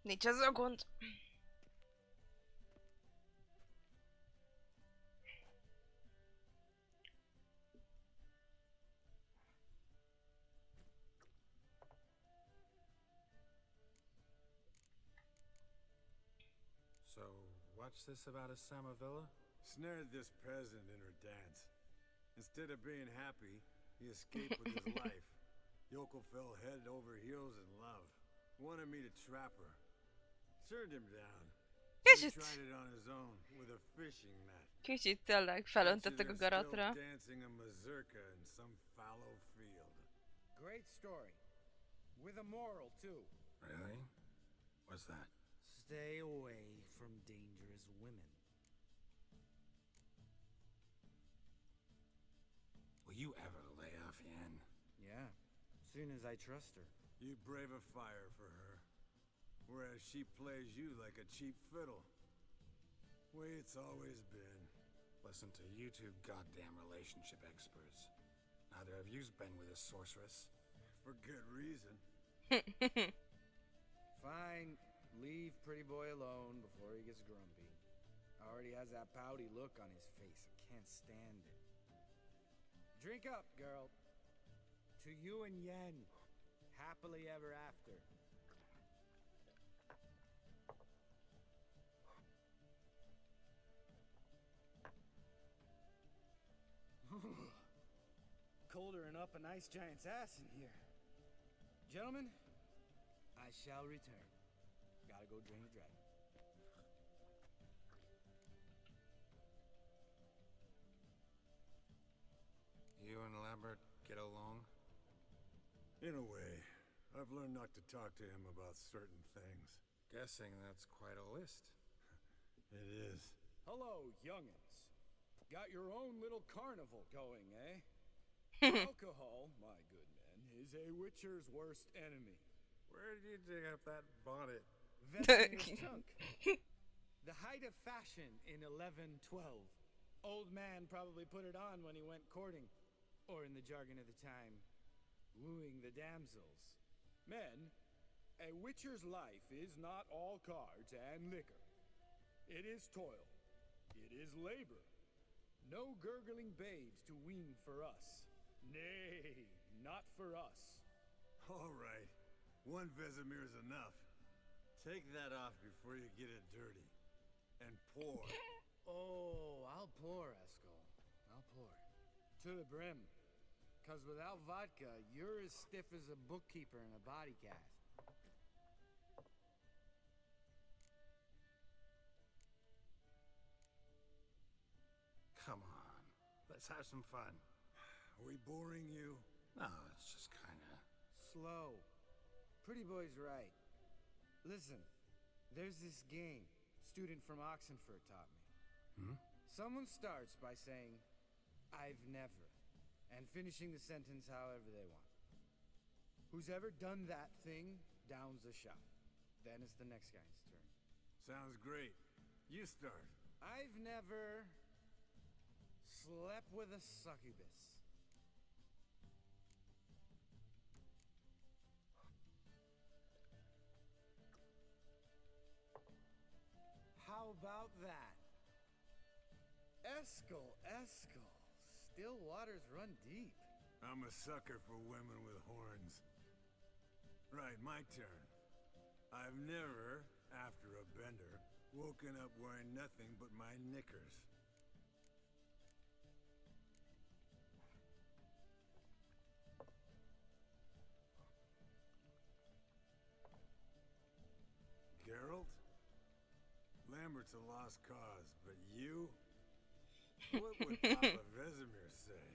Speaker 1: Nincs az a gond.
Speaker 3: So, what's this about a Samavilla?
Speaker 7: Snared this peasant in her dance. Instead of being happy, he escaped with his life. Yokel fell head over heels in love. Wanted me to trap her. Turned him down. He tried it on his own with a fishing net.
Speaker 1: Kicsit tényleg felöntöttek a garatra.
Speaker 7: Dancing a mazurka in some fallow field.
Speaker 6: Great story. With a moral, too.
Speaker 3: Really? What's that?
Speaker 6: Stay away from dangerous women.
Speaker 3: Will you ever lay off Yen?
Speaker 6: Yeah, soon as I trust her.
Speaker 7: You brave a fire for her, whereas she plays you like a cheap fiddle. Way it's always been.
Speaker 3: Listen to you two goddamn relationship experts. Neither of you's been with a sorceress.
Speaker 7: For good reason.
Speaker 6: Fine. Leave pretty boy alone before he gets grumpy. Already has that pouty look on his face. I can't stand it. Drink up, girl. To you and Yen. Happily ever after. Colder and up a nice giant's ass in here. Gentlemen, I shall return. Gotta go drain the dragon.
Speaker 3: You and Lambert get along?
Speaker 7: In a way. I've learned not to talk to him about certain things.
Speaker 3: Guessing that's quite a list.
Speaker 7: It is.
Speaker 6: Hello, youngins. Got your own little carnival going, eh? Alcohol, my good men, is a witcher's worst enemy.
Speaker 7: Where did you dig up that bonnet?
Speaker 6: Vesimir's trunk. The height of fashion in 1112. Old man probably put it on when he went courting. Or in the jargon of the time, wooing the damsels. Men, a witcher's life is not all cards and liquor. It is toil. It is labor. No gurgling babes to wean for us. Nay, not for us.
Speaker 7: All right. One Vesemir's enough. Take that off before you get it dirty. And pour.
Speaker 6: Oh, I'll pour, Eskel. I'll pour. To the brim. 'Cause without vodka, you're as stiff as a bookkeeper in a body cast.
Speaker 3: Come on. Let's have some fun.
Speaker 7: Are we boring you?
Speaker 3: No, it's just kinda...
Speaker 6: Slow. Pretty boy's right. Listen, there's this game student from Oxenford taught me. Someone starts by saying, I've never, and finishing the sentence however they want. Who's ever done that thing downs a shot. Then it's the next guy's turn.
Speaker 7: Sounds great. You start.
Speaker 6: I've never slept with a succubus. How about that? Eskel. Still waters run deep.
Speaker 7: I'm a sucker for women with horns. Right, my turn. I've never, after a bender, woken up wearing nothing but my knickers. Geralt? Lambert's a lost cause, but you? What would Papa Vesemir say?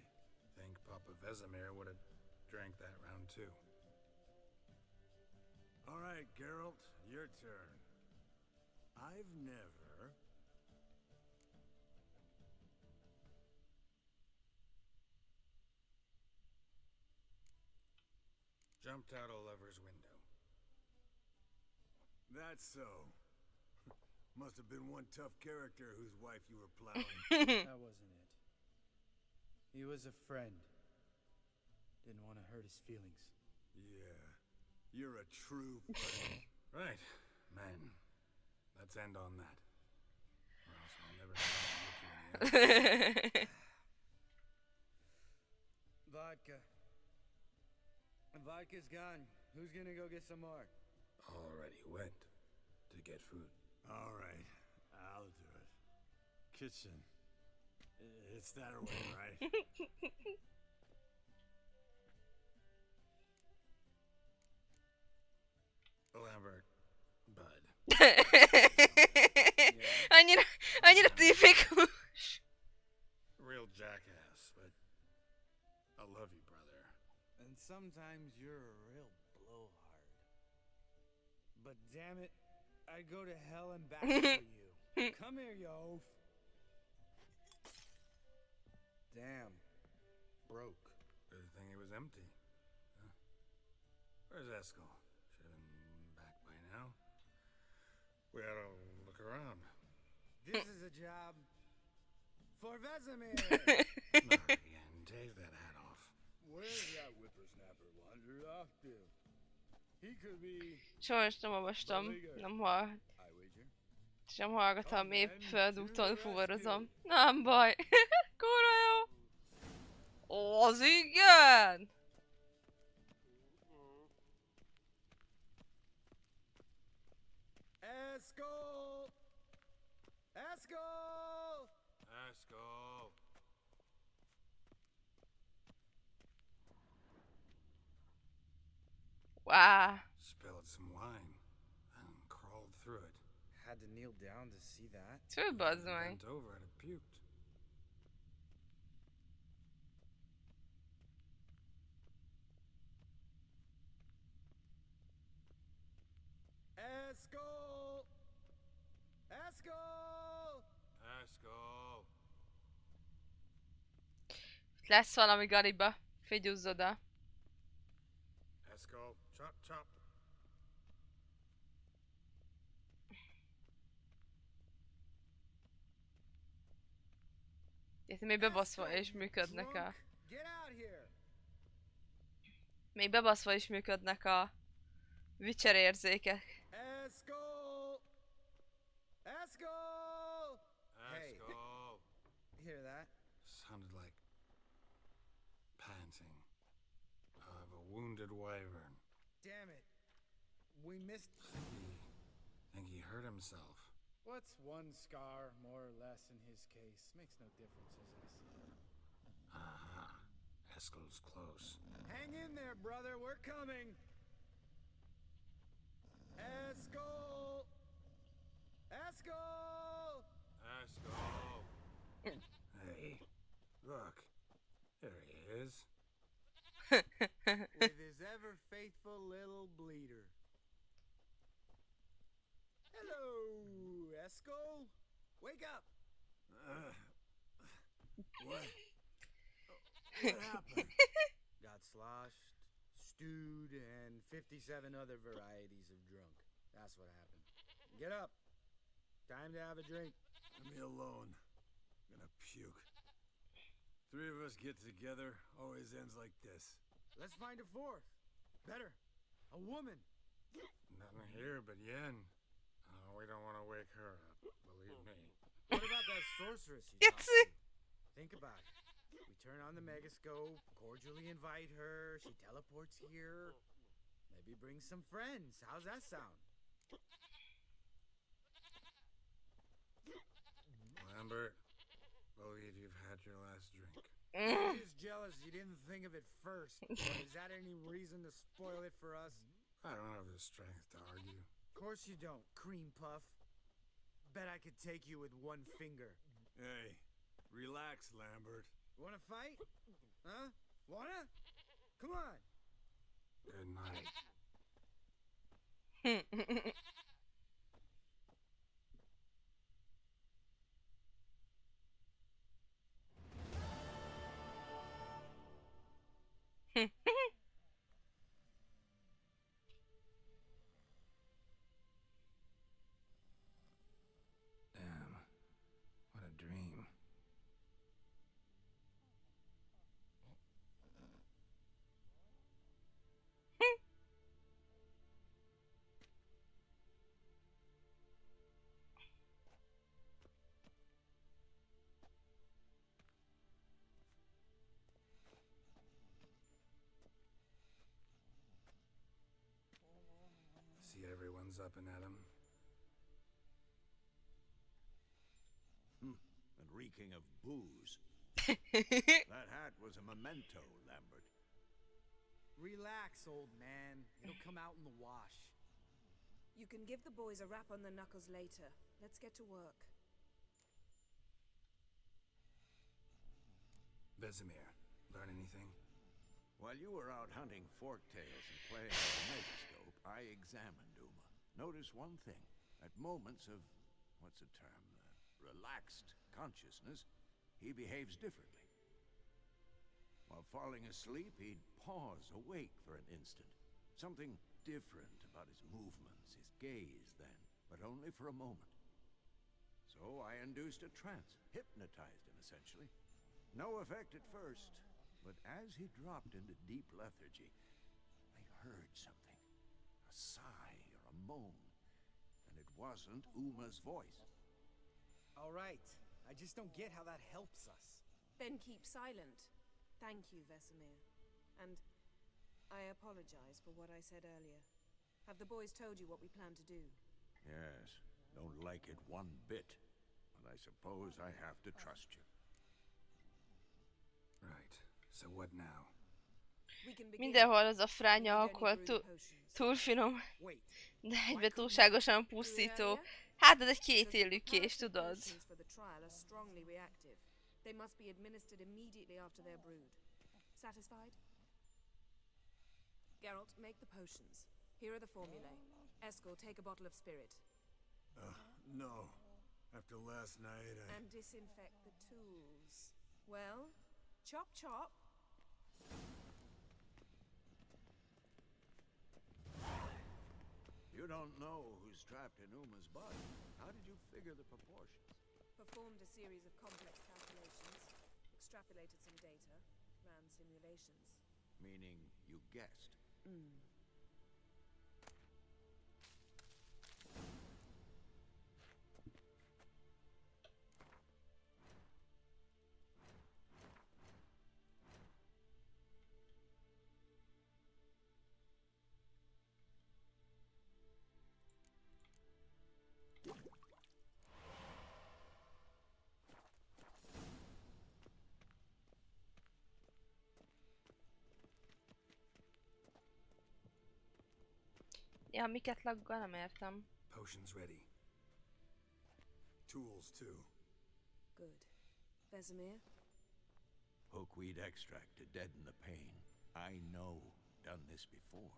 Speaker 3: Think Papa Vesemir would have drank that round too.
Speaker 7: All right, Geralt, your turn. I've never...
Speaker 3: Jumped out a lover's window.
Speaker 7: That's so. Must have been one tough character whose wife you were plowing.
Speaker 6: That wasn't it. He was a friend. Didn't want to hurt his feelings.
Speaker 7: Yeah, you're a true friend.
Speaker 3: Right, man. Let's end on that. Or else I'll never look you in the eye.
Speaker 6: Vodka. Vodka's gone. Who's gonna go get some more?
Speaker 3: Already went to get food.
Speaker 7: All right, I'll do it. Kitchen. It's that way, right?
Speaker 3: Lambert, bud.
Speaker 1: Annyira tipikus.
Speaker 3: Real jackass, but I love you, brother.
Speaker 6: And sometimes you're a real blowhard. But damn it, I'd go to hell and back for you. Come here, you oaf. Damn. Broke.
Speaker 3: Good thing it was empty. Huh? Where's Eskel? Should have been back by now. We ought to look around.
Speaker 6: This is a job for Vesemir.
Speaker 3: Marianne, take that hat off.
Speaker 7: Where's that whippersnapper wandered off to? He could be...
Speaker 1: Sajnos nem olvastam, nem hall.
Speaker 7: I wager.
Speaker 1: Sem hallgatom, épp földúton fuvarozom. Nem baj. Kurva jó. Ó, az igen!
Speaker 6: Eskel! Eskel!
Speaker 3: Eskel!
Speaker 1: Wow.
Speaker 3: Spilled some wine and crawled through it.
Speaker 6: Had to kneel down to see that.
Speaker 1: Too bazd meg.
Speaker 3: Bent over and it puked.
Speaker 6: Eskel! Eskel!
Speaker 3: Eskel!
Speaker 1: Lesz valami gariba. Figyuzz oda.
Speaker 3: Eskel, chop chop.
Speaker 1: Itt még bebaszva is működnek a...
Speaker 6: Get out here!
Speaker 1: Még bebaszva is működnek a... Witcher érzékek.
Speaker 6: Eskel! Eskel! Hey.
Speaker 3: Eskel!
Speaker 6: Hear that?
Speaker 3: Sounded like panting of a wounded wyvern.
Speaker 6: Damn it. We missed...
Speaker 3: Think he hurt himself.
Speaker 6: What's one scar, more or less, in his case? Makes no difference as I see it.
Speaker 3: Aha. Eskel's close.
Speaker 6: Hang in there, brother. We're coming. Eskel! Eskel!
Speaker 3: Eskel! Hey, look. There he is.
Speaker 6: With his ever faithful little bleeder. Hello, Eskel. Wake up.
Speaker 7: What? What happened?
Speaker 6: Got sloshed, stewed, and 57 other varieties of drunk. That's what happened. Get up. Time to have a drink.
Speaker 7: Leave me alone. I'm gonna puke. Three of us get together, always ends like this.
Speaker 6: Let's find a fourth. Better. A woman.
Speaker 3: Nothing here but Yen. Oh, we don't want to wake her up, believe me.
Speaker 6: What about that sorceress you
Speaker 1: It's
Speaker 6: talked to? Think about it. We turn on the megascope, cordially invite her, she teleports here. Maybe bring some friends. How's that sound?
Speaker 3: Lambert, believe you've had your last drink.
Speaker 6: I'm just jealous you didn't think of it first. But is that any reason to spoil it for us?
Speaker 3: I don't have the strength to argue.
Speaker 6: Of course you don't, cream puff. Bet I could take you with one finger.
Speaker 7: Hey, relax, Lambert.
Speaker 6: Wanna fight? Huh? Wanna? Come on.
Speaker 3: Good night. Damn. What a dream. See everyone's up and at 'em.
Speaker 2: And reeking of booze. That hat was a memento, Lambert.
Speaker 6: Relax, old man. It'll come out in the wash.
Speaker 4: You can give the boys a rap on the knuckles later. Let's get to work.
Speaker 3: Vesemir, learn anything?
Speaker 2: While you were out hunting forktails and playing with the megascope, I examined Uma. Notice one thing. At moments of, what's the term, relaxed consciousness, he behaves differently. While falling asleep, he'd pause, awake for an instant. Something different about his movements, his gaze then, but only for a moment. So I induced a trance, hypnotized him essentially. No effect at first, but as he dropped into deep lethargy, I heard something. A sigh or a moan. And it wasn't Uma's voice.
Speaker 6: All right. I just don't get how that helps us.
Speaker 4: Then keep silent. Thank you, Vesemir. And I apologize for what I said earlier. Have the boys told you what we plan to do?
Speaker 2: Yes, don't like it one bit. But I suppose I have to trust you.
Speaker 3: Right. So what now?
Speaker 4: We can begin.
Speaker 1: Mindenhol az a fránya
Speaker 4: We'll
Speaker 1: alkohol
Speaker 4: only brew the potions.
Speaker 1: túl finom,
Speaker 6: Wait.
Speaker 1: de egyben túlságosan pusztító. Hát ez egy kétélű kés, tudod?
Speaker 4: For the trial are strongly reactive. They must be administered immediately after they're brewed. Satisfied? Geralt, make the potions. Here are the formulae. Eskel, take a bottle of spirit.
Speaker 7: No. After last night,
Speaker 4: And disinfect the tools. Well, chop chop.
Speaker 2: You don't know who's trapped in Uma's body. How did you figure the proportions?
Speaker 4: Performed a series of complex calculations. Extrapolated some data. Ran simulations.
Speaker 2: Meaning you guessed.
Speaker 1: Ja, miket laggal nem értem.
Speaker 3: Potions ready.
Speaker 7: tools too.
Speaker 4: Good. Vesemir?
Speaker 2: Hookweed extract to deaden the pain. I know. Done this before.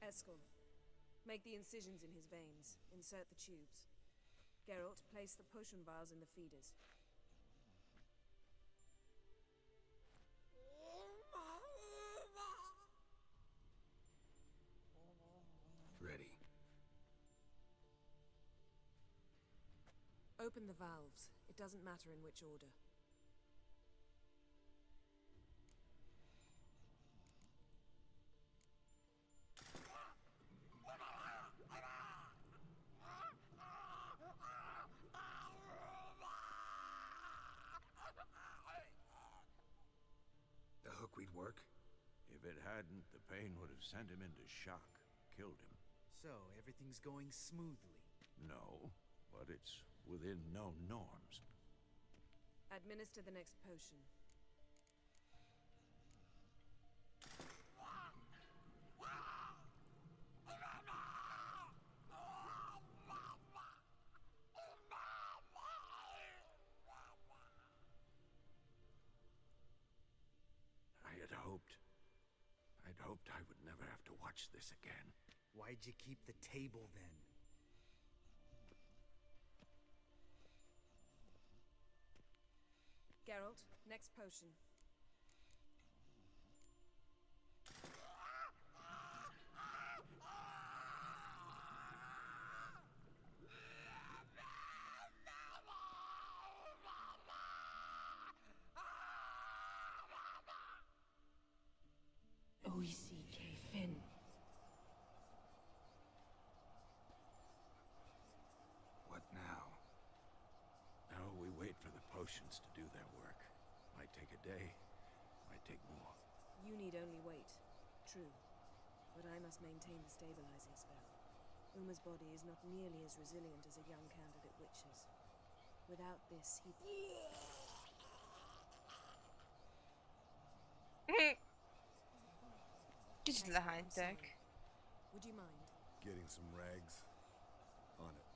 Speaker 4: Eskel, make the incisions in his veins. Insert the tubes. Geralt, place the potion vials in the feeders. Open the valves. It doesn't matter in which order.
Speaker 3: The hookweed work?
Speaker 2: If it hadn't, the pain would have sent him into shock, killed him.
Speaker 6: So, everything's going smoothly.
Speaker 2: No, but it's within known norms.
Speaker 4: Administer the next potion.
Speaker 2: I'd hoped I would never have to watch this again.
Speaker 6: Why'd you keep the table then?
Speaker 4: Geralt, next potion. Fin.
Speaker 3: What now?
Speaker 2: Now we wait for the potions to do their work. Might take a day, might take more.
Speaker 4: You need only wait. True. But I must maintain the stabilizing spell. Uma's body is not nearly as resilient as a young candidate witch's. Without this, he...
Speaker 1: Kicsit lehányták.
Speaker 4: Would you mind?
Speaker 7: Getting some rags on it.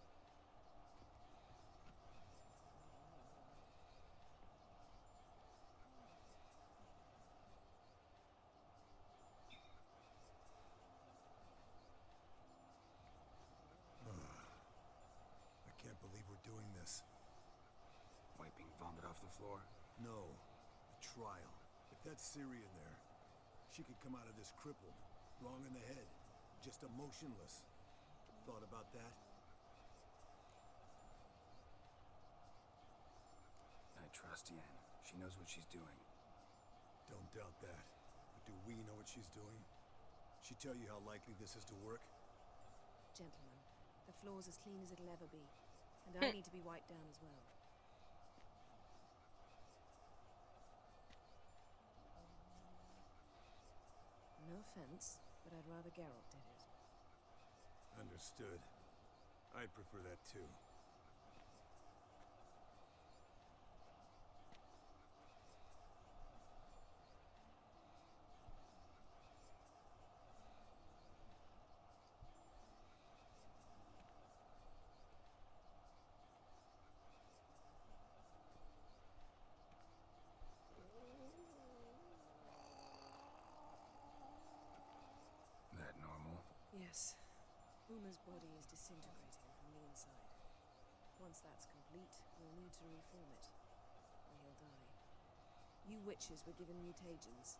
Speaker 7: I can't believe we're doing this.
Speaker 3: Wiping vomit off the floor?
Speaker 7: No, the trial. If that's Ciri in there, she could come out of this crippled, wrong in the head, just emotionless. Thought about that?
Speaker 3: I trust Yen. She knows what she's doing.
Speaker 7: Don't doubt that. But do we know what she's doing? She tell you how likely this is to work?
Speaker 4: Gentlemen, the floor's as clean as it'll ever be. And I need to be wiped down as well. No offense, but I'd rather Geralt did it.
Speaker 7: Understood. I'd prefer that too.
Speaker 3: That normal?
Speaker 4: Yes. Uma's body is disintegrating from the inside. Once that's complete, we'll need to reform it, or he'll die. You witches were given mutagens.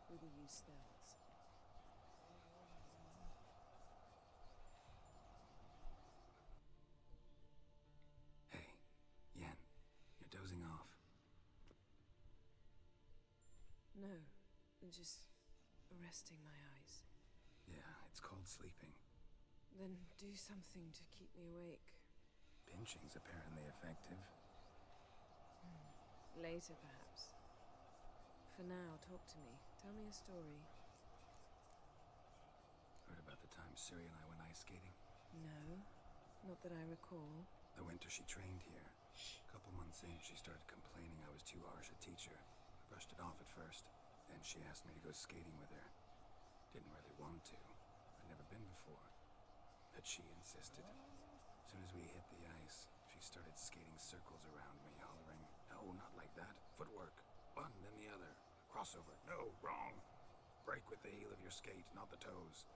Speaker 4: We will use spells.
Speaker 3: Hey, Yen, you're dozing off.
Speaker 4: No, just resting my eyes.
Speaker 3: Yeah, it's called sleeping.
Speaker 4: Then do something to keep me awake.
Speaker 3: Pinching's apparently effective.
Speaker 4: Later, perhaps. For now, talk to me. Tell me a story.
Speaker 3: Heard about the time Ciri and I went ice skating?
Speaker 4: No, not that I recall.
Speaker 3: The winter she trained here. Couple months in, she started complaining I was too harsh a teacher. Brushed it off at first. Then she asked me to go skating with her. Didn't really want to. I'd never been before. But she insisted. As soon as we hit the ice, she started skating circles around me, hollering, "No, not like that. Footwork. One, then the other. Crossover. No, wrong. Break with the heel of your skate, not the toes."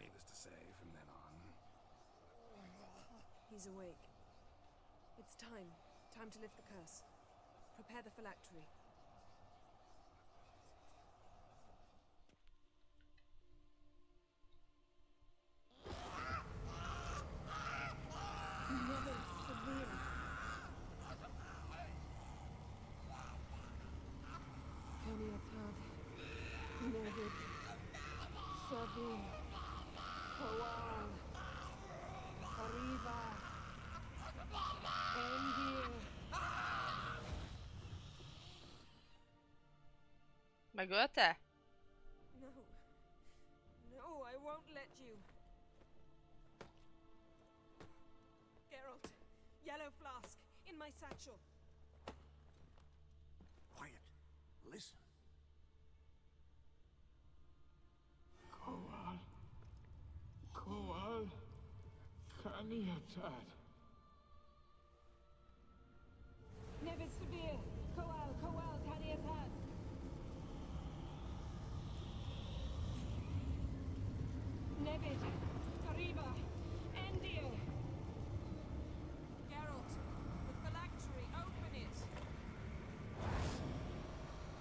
Speaker 3: Needless to say, from then on...
Speaker 4: He's awake. It's time. Time to lift the curse. Prepare the phylactery. Never
Speaker 5: Koal. Arriva. Endir.
Speaker 1: Megölte?
Speaker 4: No. No, I won't let you. Geralt, yellow flask, in my satchel.
Speaker 7: Quiet. Listen.
Speaker 9: Koal. Koal. Kaniatad.
Speaker 5: Nevid Subir. Koal. Koal. Kaniatad. Nevid. Arriva. Endir.
Speaker 4: Geralt, the phylactery, open it.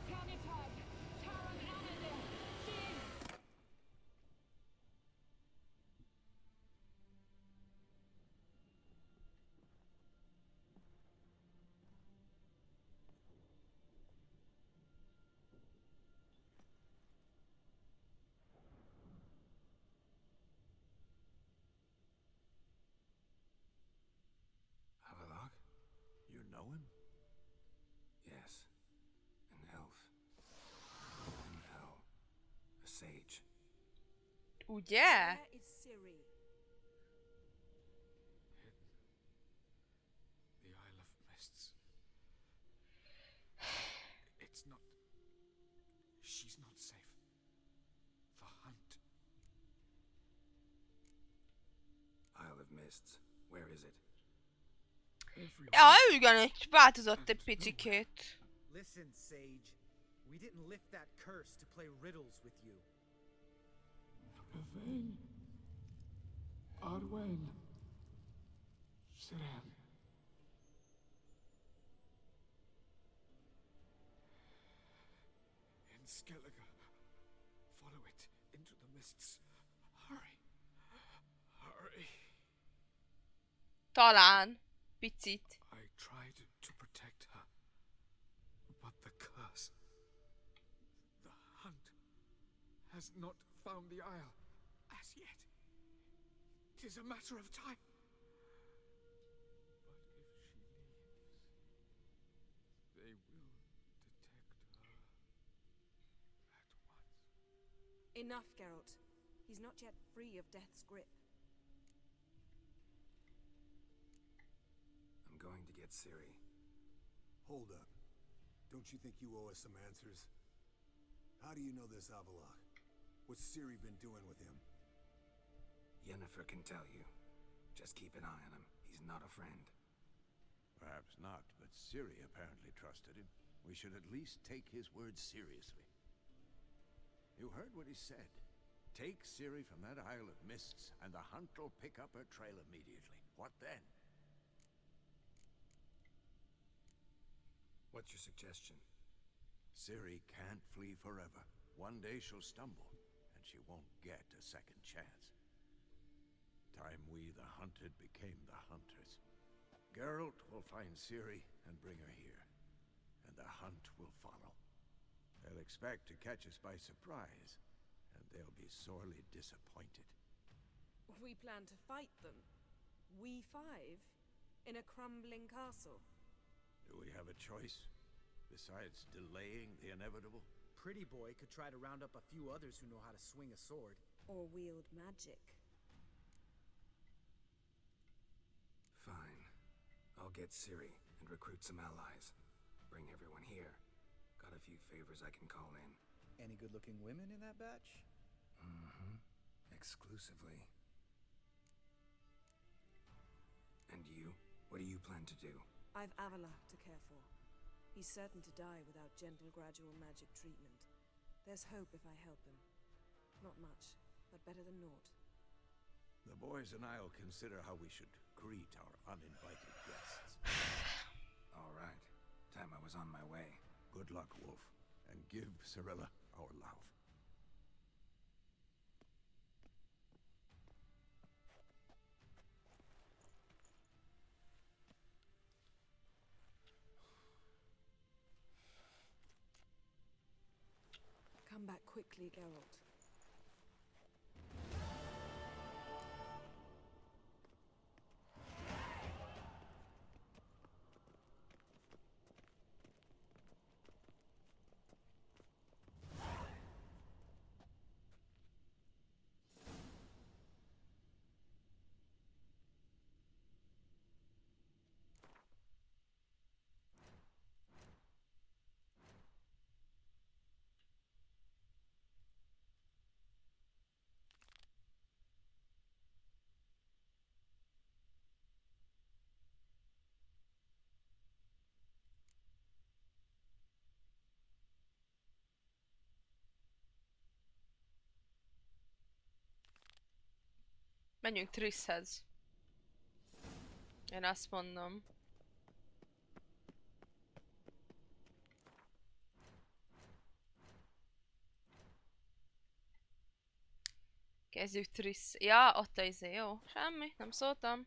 Speaker 5: Kaniatad. Taran Anadir. Dig.
Speaker 3: Havelock?
Speaker 7: You know him?
Speaker 3: Yes. An elf. An elf. A sage.
Speaker 1: Ugye?
Speaker 4: Where is Ciri?
Speaker 9: The Isle of Mists. It's not. She's not safe. The hunt.
Speaker 3: Isle of Mists. Where is it?
Speaker 1: Ja, igen, egy változott egy picikét.
Speaker 6: Listen, Sage. We didn't lift that curse to play riddles with you.
Speaker 9: Yvain. Arwen. Siren. In Skellige. Follow it into the mists. Hurry. Hurry.
Speaker 1: Talán. Picit.
Speaker 9: I tried to protect her. But the curse. The hunt has not found the isle as yet. It is a matter of time. But if she leaves, they will detect her at once.
Speaker 4: Enough, Geralt. He's not yet free of death's grip.
Speaker 3: I'm going to get Ciri.
Speaker 7: Hold up. Don't you think you owe us some answers? How do you know this Havelock? What's Ciri been doing with him?
Speaker 3: Yennefer can tell you. Just keep an eye on him. He's not a friend.
Speaker 10: Perhaps not, but Ciri apparently trusted him. We should at least take his words seriously. You heard what he said. Take Ciri from that Isle of Mists, and the hunt will pick up her trail immediately. What then?
Speaker 3: What's your suggestion?
Speaker 10: Ciri can't flee forever. One day she'll stumble, and she won't get a second chance. Time we, the hunted, became the hunters. Geralt will find Ciri and bring her here, and the hunt will follow. They'll expect to catch us by surprise, and they'll be sorely disappointed.
Speaker 4: We plan to fight them. We five? In a crumbling castle.
Speaker 10: Do we have a choice? Besides delaying the inevitable?
Speaker 6: Pretty Boy could try to round up a few others who know how to swing a sword.
Speaker 4: Or wield magic.
Speaker 3: Fine. I'll get Ciri and recruit some allies. Bring everyone here. Got a few favors I can call in.
Speaker 6: Any good-looking women in that batch?
Speaker 3: Mm-hmm. Exclusively. And you? What do you plan to do?
Speaker 4: I've Avalok to care for. He's certain to die without gentle, gradual magic treatment. There's hope if I help him. Not much, but better than naught.
Speaker 10: The boys and I'll consider how we should greet our uninvited guests.
Speaker 3: All right. Time I was on my way.
Speaker 10: Good luck, Wolf, and give Cirilla our love.
Speaker 4: Come back quickly, Geralt.
Speaker 1: Menjünk Trisshez. Én azt mondom. Kezdjük Triss. Ja, ott a izé, jó. Semmi, nem szóltam.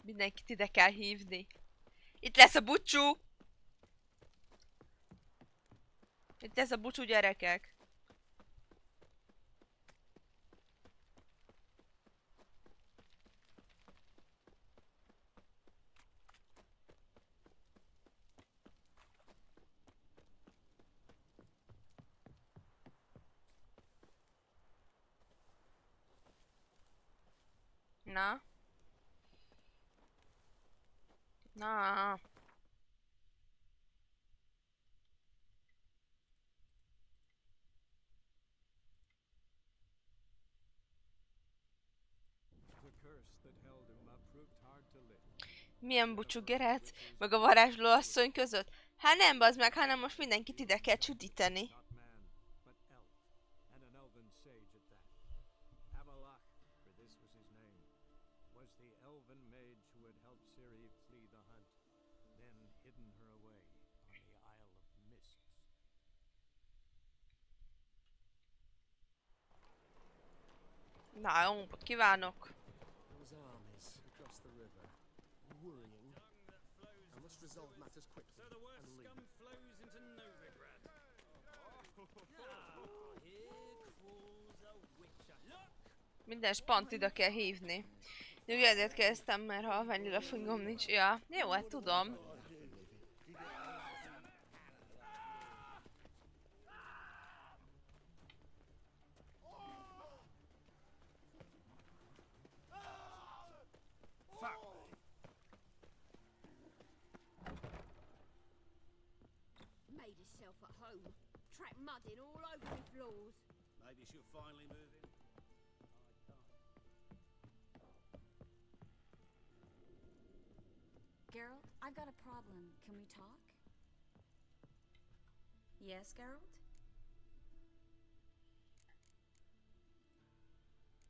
Speaker 1: Mindenkit ide kell hívni. Itt lesz a búcsú! Itt lesz a búcsú, gyerekek. Na? Na?
Speaker 2: The curse that held Uma proved hard to lift.
Speaker 1: Milyen búcsú Geralt, meg a varázsló asszony között? Hát nem bazd meg, hanem most mindenkit ide kell csüdíteni.
Speaker 2: Not man, but elf, and an elven sage at that. Avalach, for this was his name, was the elven mage who had helped Ciri flee the hunt, then hidden her away on the Isle of Mists.
Speaker 1: Na, jó munkát kívánok!
Speaker 11: Those armies across the river. Worrying. I must resolve matters quickly
Speaker 2: So the word
Speaker 11: and leave.
Speaker 2: scum flows into Novigrad.
Speaker 1: Minden spant ide kell hívni. Jó, ezért kezdtem, mert ha vanilla fingom nincs. Ja, jó, hát tudom.
Speaker 12: Made herself at home. Track mud in all over the floors.
Speaker 11: Maybe she'll finally move in.
Speaker 13: Geralt, I've got a problem. Can we talk? Yes, Geralt?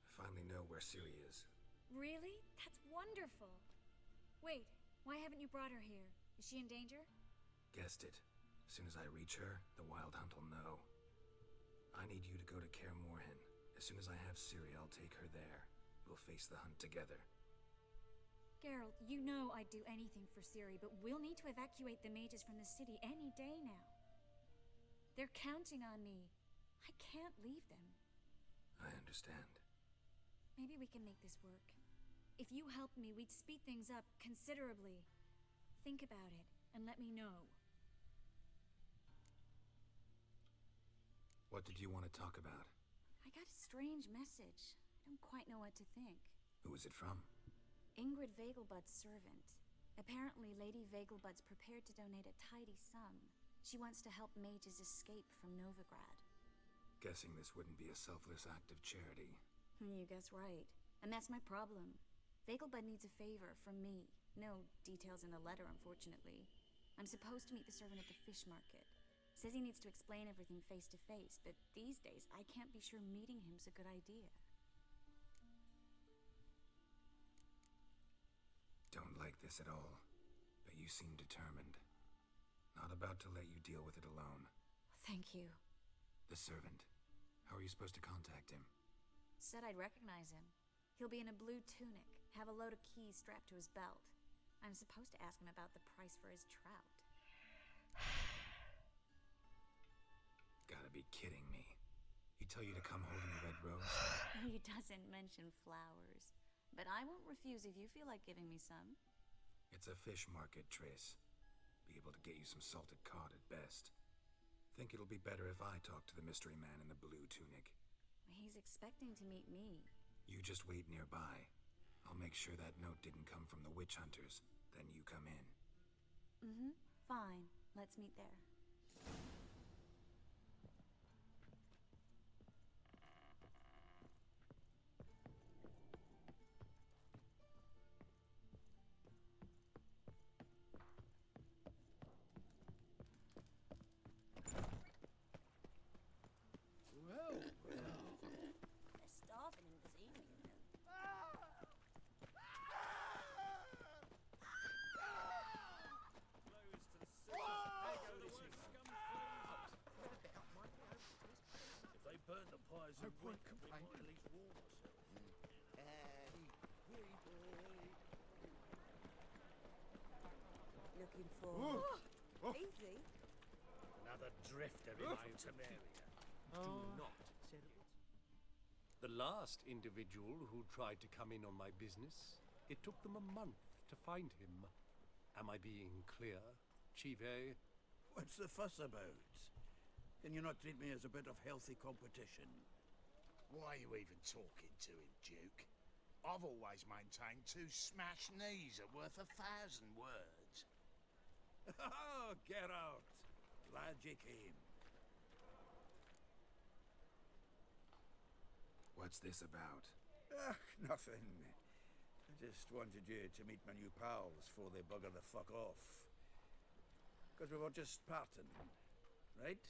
Speaker 3: I finally know where Ciri is.
Speaker 13: Really? That's wonderful. Wait, why haven't you brought her here? Is she in danger?
Speaker 3: Guessed it. As soon as I reach her, the Wild Hunt will know. I need you to go to Kaer Morhen. As soon as I have Ciri, I'll take her there. We'll face the hunt together.
Speaker 13: Geralt, you know I'd do anything for Ciri, but we'll need to evacuate the mages from the city any day now. They're counting on me. I can't leave them.
Speaker 3: I understand.
Speaker 13: Maybe we can make this work. If you help me, we'd speed things up considerably. Think about it, and let me know.
Speaker 3: What did you want to talk about?
Speaker 13: I got a strange message. I don't quite know what to think.
Speaker 3: Who was it from?
Speaker 13: Ingrid Vegelbud's servant. Apparently, Lady Vegelbud's prepared to donate a tidy sum. She wants to help mages escape from Novigrad.
Speaker 3: Guessing this wouldn't be a selfless act of charity.
Speaker 13: You guess right. And that's my problem. Vegelbud needs a favor from me. No details in the letter, unfortunately. I'm supposed to meet the servant at the fish market. Says he needs to explain everything face to face, but these days I can't be sure meeting him's a good idea.
Speaker 3: Don't like this at all, but you seem determined. Not about to let you deal with it alone.
Speaker 13: Thank you.
Speaker 3: The servant. How are you supposed to contact him?
Speaker 13: Said I'd recognize him. He'll be in a blue tunic, have a load of keys strapped to his belt. I'm supposed to ask him about the price for his trout.
Speaker 3: Gotta be kidding me. He tell you to come holding a red rose?
Speaker 13: He doesn't mention flowers. But I won't refuse if you feel like giving me some.
Speaker 3: It's a fish market, Triss. Be able to get you some salted cod at best. Think it'll be better if I talk to the mystery man in the blue tunic.
Speaker 13: He's expecting to meet me.
Speaker 3: You just wait nearby. I'll make sure that note didn't come from the witch hunters. Then you come in.
Speaker 13: Mm-hmm. Fine. Let's meet there.
Speaker 11: Well, well.
Speaker 13: They're starving in this area, you know.
Speaker 11: If they burn the pies in winter, we might at least warm ourselves.
Speaker 4: Looking for... Easy.
Speaker 11: Another drifter in Altameria. Do not settle it. The last individual who tried to come in on my business, it took them a month to find him. Am I being clear, Chive?
Speaker 10: What's the fuss about? Can you not treat me as a bit of healthy competition?
Speaker 14: Why are you even talking to him, Duke? I've always maintained 2 smashed knees are worth 1,000 words.
Speaker 10: Oh, get out! Glad you came.
Speaker 3: What's this about?
Speaker 10: Nothing. I just wanted you to meet my new pals before they bugger the fuck off. Because we were just parting, right?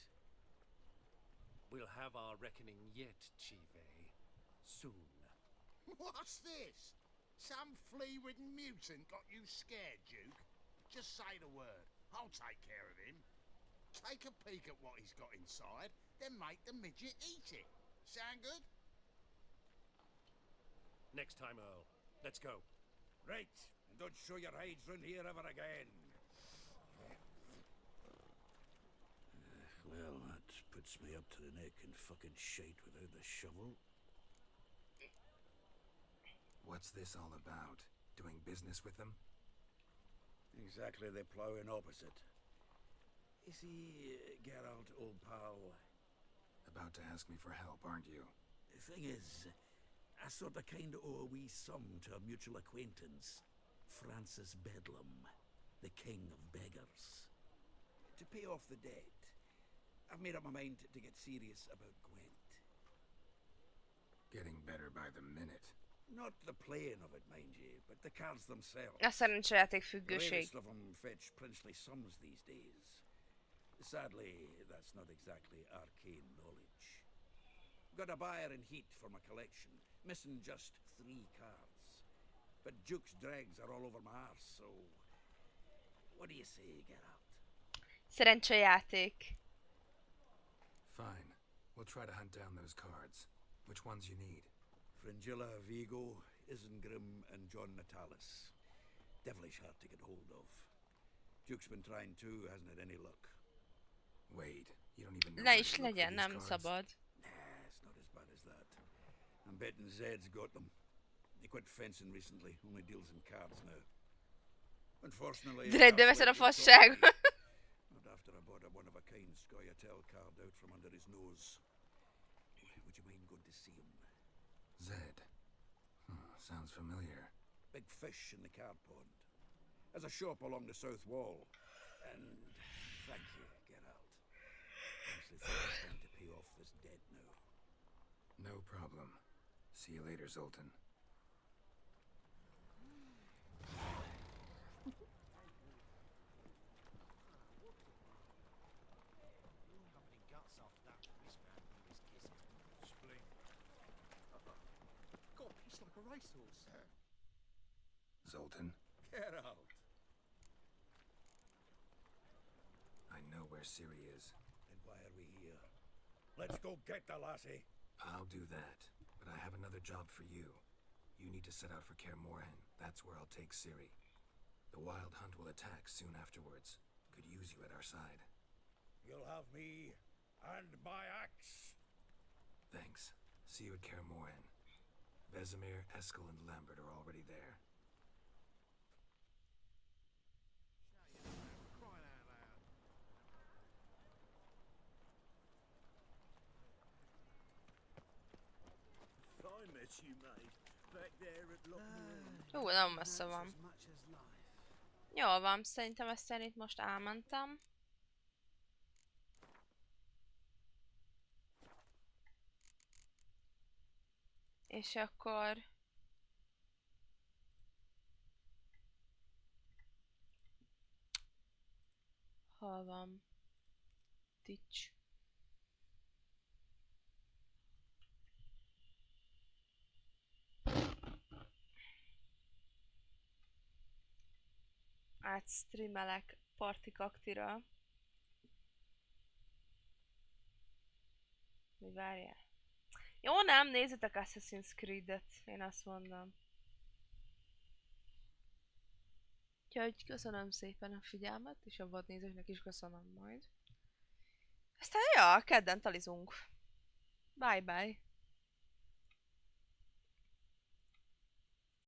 Speaker 11: We'll have our reckoning yet, Chive. Soon.
Speaker 14: What's this? Some flea-ridden mutant got you scared, Duke? Just say the word. I'll take care of him. Take a peek at what he's got inside, then make the midget eat it. Sound good?
Speaker 11: Next time, Earl. Let's go.
Speaker 10: Right, and don't show your hides round here ever again. Well, that puts me up to the neck in fucking shite without the shovel.
Speaker 3: What's this all about? Doing business with them?
Speaker 10: Exactly the ploughing opposite. You see, Geralt, old pal...
Speaker 3: About to ask me for help, aren't you?
Speaker 10: The thing is, I sort of kinda owe a wee sum to a mutual acquaintance. Francis Bedlam, the king of beggars. To pay off the debt, I've made up my mind to get serious about Gwent.
Speaker 3: Getting better by the minute.
Speaker 10: Not the playing of it, mind you, but the cards themselves.
Speaker 1: A szerencsejáték
Speaker 10: The
Speaker 1: függőség.
Speaker 10: latest of them fetch princely sums these days. Sadly, that's not exactly arcane knowledge. Got a buyer in heat for my collection, missing just 3 cards. But Duke's dregs are all over my arse, so... What do you say, Geralt?
Speaker 1: Szerencsejáték.
Speaker 3: Fine. We'll try to hunt down those cards. Which ones you need?
Speaker 10: Fringilla, Vigo, Isengrim, and John Natalis. Devilish hard to get hold of. Duke's been trying too, hasn't had any luck.
Speaker 3: Wait, you don't even know
Speaker 1: Ne
Speaker 3: where
Speaker 1: is
Speaker 3: to look for
Speaker 1: legyen,
Speaker 3: these
Speaker 1: nem
Speaker 3: cards?
Speaker 1: szabad.
Speaker 10: Nah, it's not as bad as that. I'm betting Zed's got them. He quit fencing recently, only deals in cards now. Unfortunately,
Speaker 1: Dreadbe veszed a fasság.
Speaker 10: not after I bought a one-of-a-kind Scoia'tael card out from under his nose. Would you mind going to see him?
Speaker 3: Zed. Sounds familiar.
Speaker 10: Big fish in the card pond. Has a shop along the south wall. And thank you, Geralt. Honestly think it's time to pay off this debt now.
Speaker 3: No problem. See you later, Zoltan.
Speaker 11: God, he's like a racehorse.
Speaker 3: Zoltan,
Speaker 10: Geralt!
Speaker 3: I know where Ciri is.
Speaker 10: Then why are we here? Let's go get the lassie.
Speaker 3: I'll do that, but I have another job for you. You need to set out for Kaer Morhen. That's where I'll take Ciri. The Wild Hunt will attack soon afterwards. Could use you at our side.
Speaker 10: You'll have me and my axe.
Speaker 3: Thanks. See you at Kaer Morhen. Vesemir, Eskel, and Lambert are already there.
Speaker 1: Jó, nem messze van. Jól van, szerintem ezt én itt most elmentem. És akkor... Hol van? Tics. Átstreamelek Partikaktiről. Mi várjál? Jó, nem, nézzetek Assassin's Creed-et, én azt mondom. Úgyhogy köszönöm szépen a figyelmet, és a vadnézőknek is köszönöm majd. Aztán ja, kedden talizunk. Bye bye.